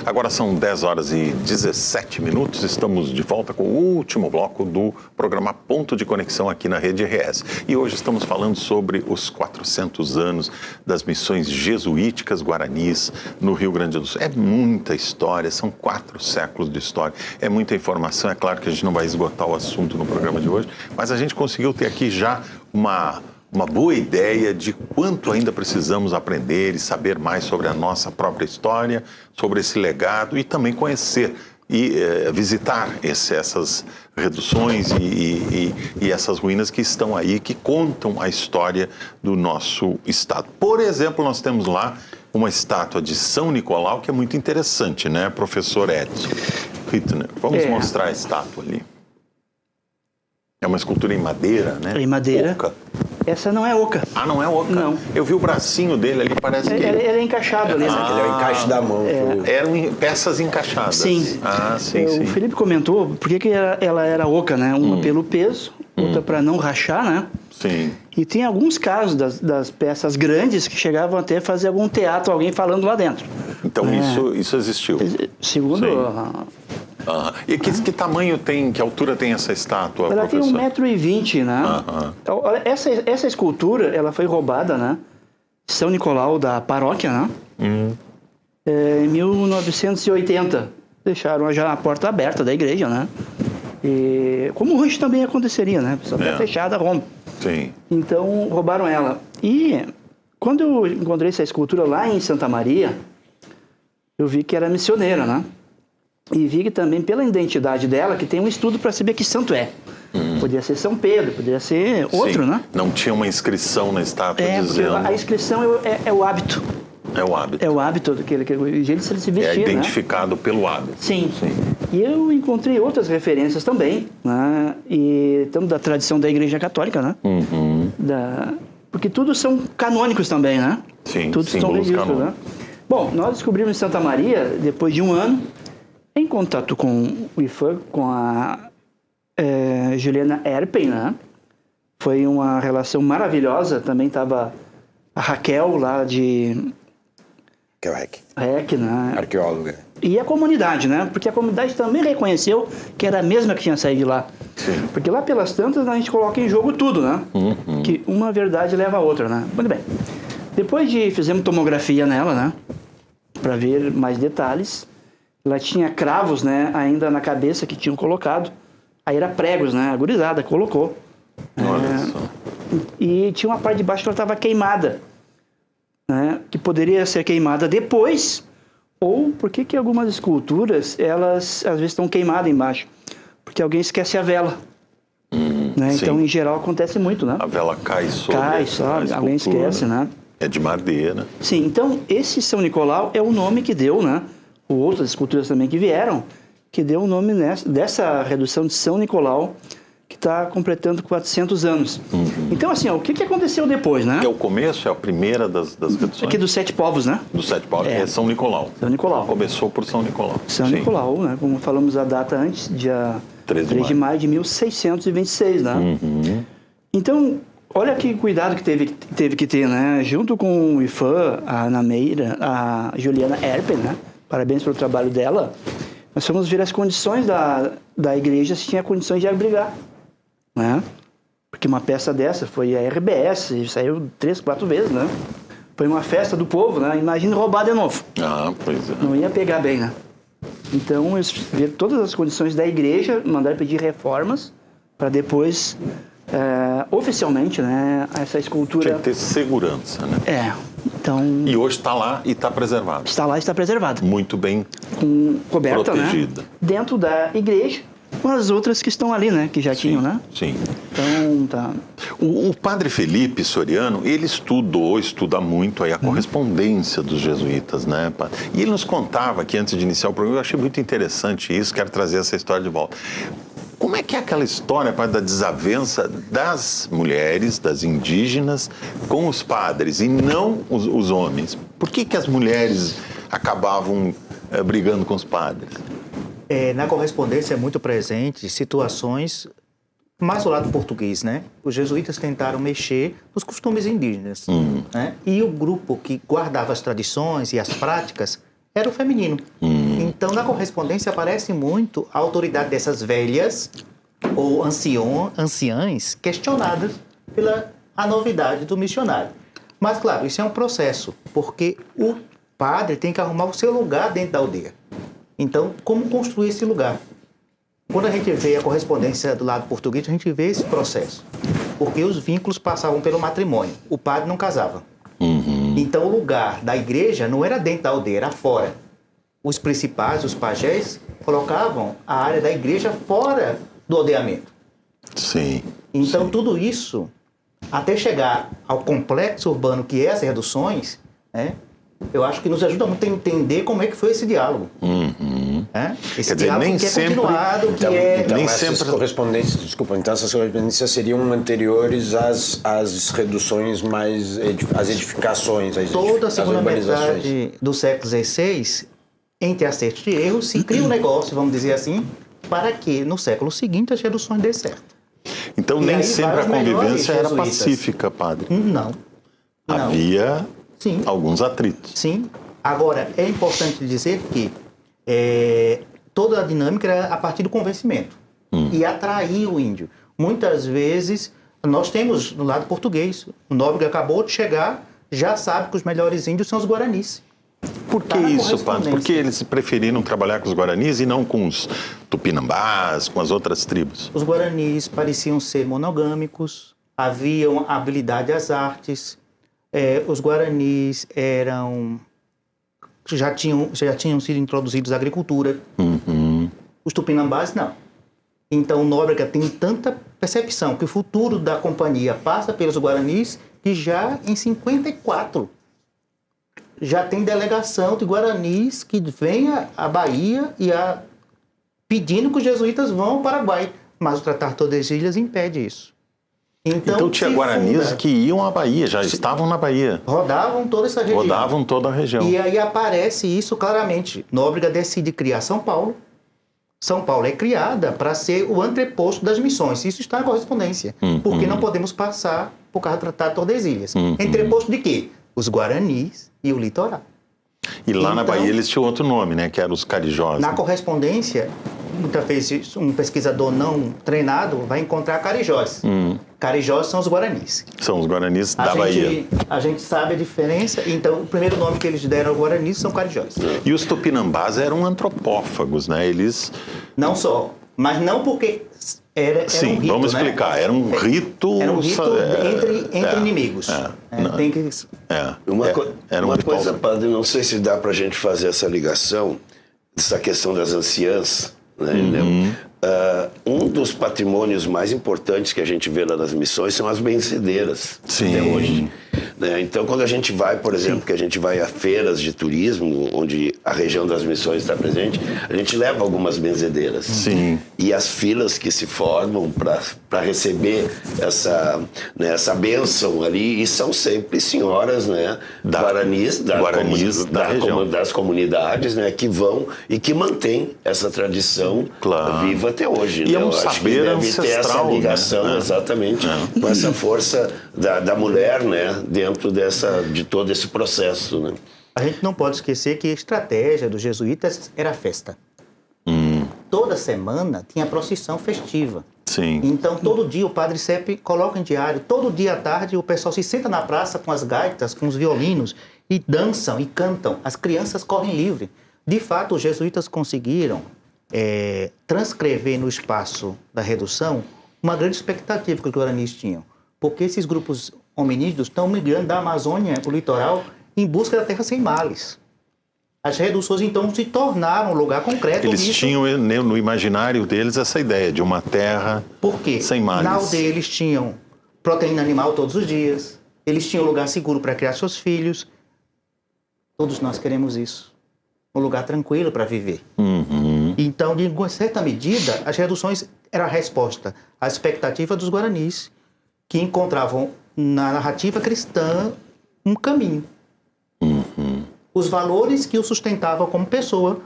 Agora são 10 horas e 17 minutos, estamos de volta com o último bloco do programa Ponto de Conexão aqui na Rede RS. E hoje estamos falando sobre os 400 anos das missões jesuíticas guaranis no Rio Grande do Sul. É muita história, são 4 séculos de história, é muita informação. É claro que a gente não vai esgotar o assunto no programa de hoje, mas a gente conseguiu ter aqui já uma boa ideia de quanto ainda precisamos aprender e saber mais sobre a nossa própria história, sobre esse legado e também conhecer e visitar essas reduções e essas ruínas que estão aí, que contam a história do nosso estado. Por exemplo, nós temos lá uma estátua de São Nicolau que é muito interessante, né, professor Edson Rittner? Vamos mostrar a estátua ali. É uma escultura em madeira, né? Em madeira. Oca. Essa não é oca. Ah, não é oca? Não. Eu vi o bracinho dele ali, parece que... Ele é encaixado ali. Ele é o encaixe da mão. Eram peças encaixadas. Sim. Ah, sim, sim. O Felipe comentou por que ela era oca, né? Uma pelo peso, outra para não rachar, né? Sim. E tem alguns casos das peças grandes que chegavam até a fazer algum teatro, alguém falando lá dentro. Então isso existiu? Segundo... E que tamanho tem, que altura tem essa estátua, ela professor? tem 1,20 m, né? Então, essa escultura, ela foi roubada, né? São Nicolau, da paróquia, né? Em 1980. Deixaram já a porta aberta da igreja, né? E, como o rancho também aconteceria, né? A pessoa está fechada, rompe. Sim. Então, roubaram ela. E quando eu encontrei essa escultura lá em Santa Maria, eu vi que era missioneira, né? E vi que também, pela identidade dela, que tem um estudo para saber que santo é. Podia ser São Pedro, podia ser outro, né? Não tinha uma inscrição na estátua dizendo... Porque a inscrição é o hábito. É o hábito. É o hábito, o jeito de se vestir, é identificado, né, pelo hábito. Sim. E eu encontrei outras referências também, né? E tanto da tradição da Igreja Católica, né? Porque todos são canônicos também, né? Sim, todos são registros, né? Bom, nós descobrimos em Santa Maria, depois de um ano, em contato com o IFAM, com a Juliana Erpen, né? Foi uma relação maravilhosa. Também estava a Raquel lá de... REC, né? Arqueóloga. E a comunidade, né? Porque a comunidade também reconheceu que era a mesma que tinha saído de lá. Sim. Porque lá pelas tantas a gente coloca em jogo tudo, né? Que uma verdade leva a outra, né? Muito bem. Depois fizemos tomografia nela, né? Para ver mais detalhes. Ela tinha cravos, né? Ainda na cabeça que tinham colocado. Aí era pregos, né? A gurizada colocou. Olha só. E tinha uma parte de baixo que ela estava queimada, né? Que poderia ser queimada depois. Ou por que algumas esculturas, elas às vezes estão queimadas embaixo? Porque alguém esquece a vela. Né? Então, em geral, acontece muito, né? A vela cai sobre Cai, a só, escultura. alguém esquece, né? É de madeira. Sim, então esse São Nicolau é o nome que deu, né? Ou outras esculturas também que vieram, que deu o nome dessa redução de São Nicolau, que está completando 400 anos. Então, assim, ó, o que aconteceu depois, né? Que é o começo, é a primeira das reduções? Aqui dos 7 povos, né? Dos 7 povos, é São Nicolau. São Nicolau. Começou por São Nicolau. São Sim. Nicolau, né? Como falamos a data antes, dia 3 de maio de 1626, né? Então, olha que cuidado que teve que ter, né? Junto com o IFAM, a Ana Meira, a Juliana Erpen, né? Parabéns pelo trabalho dela. Nós fomos ver as condições da igreja, se tinha condições de abrigar, né? Porque uma peça dessa foi a RBS, saiu 3, 4 vezes, né? Foi uma festa do povo, né? Imagina roubar de novo. Ah, pois é. Não ia pegar bem, né? Então, eles viram todas as condições da igreja, mandaram pedir reformas para depois, oficialmente, né, essa escultura... Tinha que ter segurança, né? Então... E hoje está lá e está preservado. Está lá e está preservado. Muito bem Coberta, protegida. Né? Dentro da igreja, com as outras que estão ali, né? Que já tinham, né? Sim. Então, tá... O padre Felipe Soriano, ele estuda muito aí a correspondência dos jesuítas, né, padre? E ele nos contava que antes de iniciar o programa, eu achei muito interessante isso, quero trazer essa história de volta. Como é que é aquela história, padre, da desavença das mulheres, das indígenas, com os padres e não os homens? Por que as mulheres acabavam brigando com os padres? Na correspondência é muito presente situações mais do lado português, né? Os jesuítas tentaram mexer nos costumes indígenas, né? E o grupo que guardava as tradições e as práticas era o feminino. Então, na correspondência aparece muito a autoridade dessas velhas ou anciãs questionadas pela a novidade do missionário. Mas, claro, isso é um processo, porque o padre tem que arrumar o seu lugar dentro da aldeia. Então, como construir esse lugar? Quando a gente vê a correspondência do lado português, a gente vê esse processo. Porque os vínculos passavam pelo matrimônio. O padre não casava. Então, o lugar da igreja não era dentro da aldeia, era fora. Os principais, os pajés, colocavam a área da igreja fora do aldeamento. Sim. Então, tudo isso, até chegar ao complexo urbano que é as reduções, né? Eu acho que nos ajuda muito a entender como é que foi esse diálogo. Esse diálogo nem que é sempre... continuado, Então, que é... então nem essas sempre... correspondências, então essas correspondências seriam anteriores às reduções mais... às edificações, Toda a às segunda urbanizações. metade do século XVI, entre acertos e erros, se cria um negócio, vamos dizer assim, para que no século seguinte as reduções dê certo. Então, E nem aí sempre a vai os melhores convivência era jesuítas. pacífica, padre. Não. Havia Sim. alguns atritos. Sim. Agora, é importante dizer que toda a dinâmica era a partir do convencimento e atrair o índio. Muitas vezes, nós temos no lado português, o Nóbrega acabou de chegar, já sabe que os melhores índios são os guaranis. Por que isso, padre? Por que eles preferiram trabalhar com os guaranis e não com os tupinambás, com as outras tribos? Os guaranis pareciam ser monogâmicos, haviam habilidade às artes, os guaranis já tinham sido introduzidos à agricultura. Os tupinambás, não. Então, o Nóbrega tem tanta percepção que o futuro da companhia passa pelos guaranis que já em 54 já tem delegação de guaranis que vem à Bahia pedindo que os jesuítas vão ao Paraguai. Mas o Tratado de Tordesilhas impede isso. Então tinha guaranis que iam à Bahia, já estavam na Bahia. Rodavam toda essa região. Rodavam toda a região. E aí aparece isso claramente. Nóbrega decide criar São Paulo. São Paulo é criada para ser o anteposto das missões. Isso está na correspondência. Porque não podemos passar por causa do Tratado de Tordesilhas. Entreposto de quê? Os guaranis e o litoral. E lá na Então, Bahia eles tinham outro nome, né? Que eram os carijós. Na né? correspondência, muitas vezes um pesquisador não treinado vai encontrar carijós. Carijós são os guaranis. São os guaranis da Bahia. A gente sabe a diferença, então o primeiro nome que eles deram aos guaranis são carijós. E os tupinambás eram antropófagos, né? Eles... Não só, mas não porque Era Sim, um rito, vamos né? explicar. Era um rito... Era um rito entre inimigos. Tem que... Uma ritual. coisa, padre, não sei se dá para a gente fazer essa ligação, essa questão das anciãs, né? Um dos patrimônios mais importantes que a gente vê lá nas missões são as benzedeiras. Sim. Até hoje. Né? Então, quando a gente vai, por exemplo, que a gente vai a feiras de turismo, onde a região das missões está presente, a gente leva algumas benzedeiras. Sim. E as filas que se formam para receber essa bênção ali, e são sempre senhoras, né, guaranis da região. das comunidades, né, que vão e que mantêm essa tradição viva até hoje. E né? é um Eu acho que saber deve ancestral, ter essa ligação, né? exatamente, com essa força da mulher, né, dentro de todo esse processo. Né? A gente não pode esquecer que a estratégia dos jesuítas era a festa. Toda semana tinha procissão festiva. Sim. Então, todo dia o Padre Sepe coloca em diário, todo dia à tarde o pessoal se senta na praça com as gaitas, com os violinos, e dançam e cantam. As crianças correm livre. De fato, os jesuítas conseguiram transcrever no espaço da redução uma grande expectativa que os guaranis tinham. Porque esses grupos hominídeos estão migrando da Amazônia para o litoral em busca da terra sem males. As reduções, então, se tornaram um lugar concreto. Eles tinham no imaginário deles essa ideia de uma terra sem males. Na aldeia eles tinham proteína animal todos os dias, eles tinham um lugar seguro para criar seus filhos. Todos nós queremos isso. Um lugar tranquilo para viver. Então, de uma certa medida, as reduções eram a resposta à expectativa dos guaranis, que encontravam na narrativa cristã um caminho. Os valores que o sustentavam como pessoa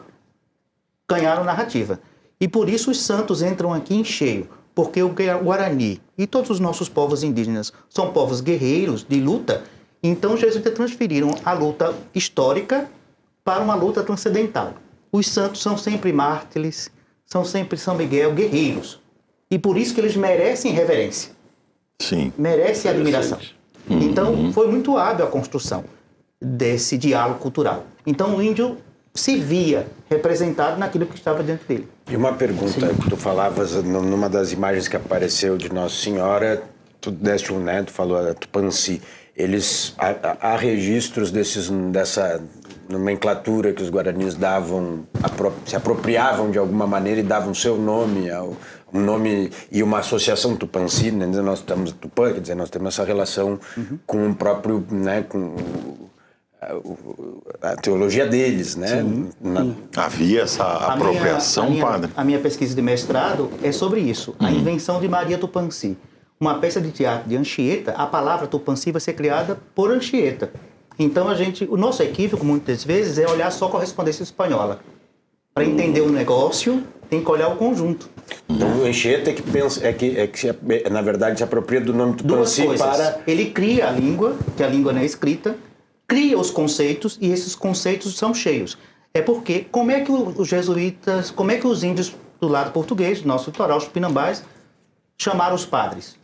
ganharam narrativa. E por isso os santos entram aqui em cheio, porque o Guarani e todos os nossos povos indígenas são povos guerreiros de luta, então os jesuítas transferiram a luta histórica para uma luta transcendental. Os santos são sempre mártires, são sempre São Miguel, guerreiros. E por isso que eles merecem reverência. Sim. Merecem admiração. Então, foi muito hábil a construção desse diálogo cultural. Então, o índio se via representado naquilo que estava diante dele. E uma pergunta que tu falavas numa das imagens que apareceu de Nossa Senhora, tu deste tu falou a Tupãnci. Há registros dessa nomenclatura que os guaranis davam, se apropriavam de alguma maneira e davam seu nome, um nome e uma associação Tupãnci, né? Nós estamos Tupã, quer dizer, nós temos essa relação com o próprio, né, com a teologia deles, né? Havia essa apropriação, padre? A minha pesquisa de mestrado é sobre isso, a invenção de Maria Tupãnci. Uma peça de teatro de Anchieta, a palavra Tupãnci vai ser criada por Anchieta. Então, o nosso equívoco, muitas vezes, é olhar só a correspondência espanhola. Para entender o negócio, tem que olhar o conjunto. Então, o Anchieta na verdade, se apropria do nome Tupãnci para... Ele cria a língua, que a língua não é escrita, cria os conceitos, e esses conceitos são cheios. É porque, como é que os jesuítas, como é que os índios do lado português, do nosso litoral, os tupinambás, chamaram os padres?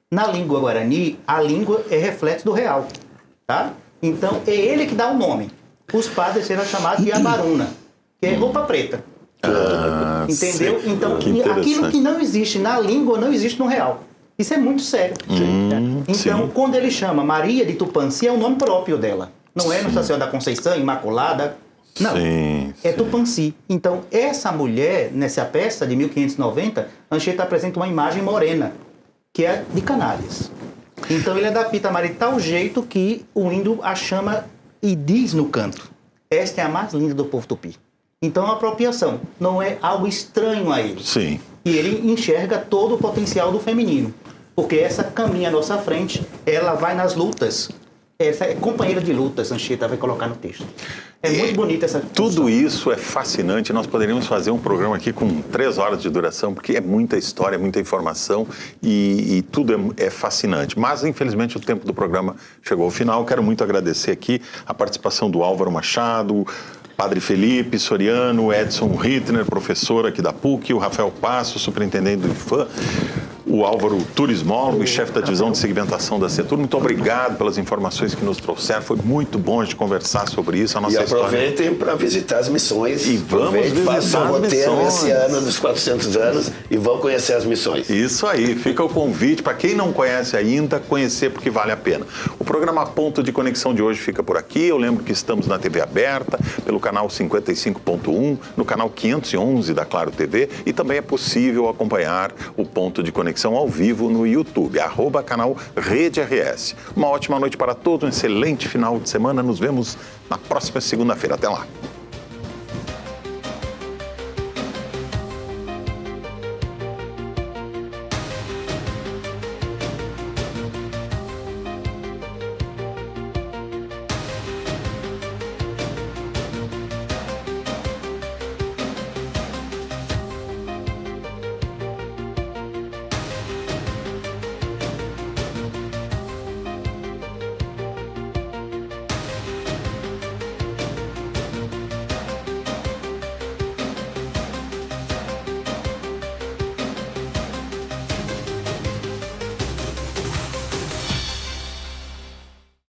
Na língua guarani, a língua é reflexo do real, tá? Então, é ele que dá o nome. Os padres serão chamados de abaruna, que é roupa preta. Entendeu? Sim. Então, aquilo que não existe na língua, não existe no real. Isso é muito sério. Então, quando ele chama Maria de Tupãnci, é o nome próprio dela. Não é Nossa Senhora da Conceição, Imaculada. Não, é Tupãnci. Então, essa mulher, nessa peça de 1590, Anchieta apresenta uma imagem morena, que é de Canárias. Então, ele adapta a Maria de tal jeito que o índio a chama e diz no canto: esta é a mais linda do povo tupi. Então, é uma apropriação. Não é algo estranho a ele. Sim. E ele enxerga todo o potencial do feminino. Porque essa caminha à nossa frente, ela vai nas lutas. Essa é companheira de lutas, Anchieta vai colocar no texto. É muito bonita essa função. Tudo isso é fascinante. Nós poderíamos fazer um programa aqui com 3 horas de duração, porque é muita história, muita informação e tudo é fascinante. Mas, infelizmente, o tempo do programa chegou ao final. Quero muito agradecer aqui a participação do Álvaro Machado, Padre Felipe Soriano, Edson Rittner, professor aqui da PUC, o Rafael Passo, superintendente do IFAM, o o Álvaro Turismólogo e chefe da divisão de segmentação da Setur. Muito obrigado pelas informações que nos trouxeram. Foi muito bom a gente conversar sobre isso. A nossa e aproveitem para visitar as missões. E vamos visitar façam as roteiro missões. esse ano dos 400 anos e vão conhecer as missões. Isso aí, fica o convite para quem não conhece ainda, conhecer porque vale a pena. O programa Ponto de Conexão de hoje fica por aqui. Eu lembro que estamos na TV aberta, pelo canal 55.1, no canal 511 da Claro TV, e também é possível acompanhar o Ponto de Conexão ao vivo no YouTube, @canal Rede RS. Uma ótima noite para todos, um excelente final de semana. Nos vemos na próxima segunda-feira. Até lá.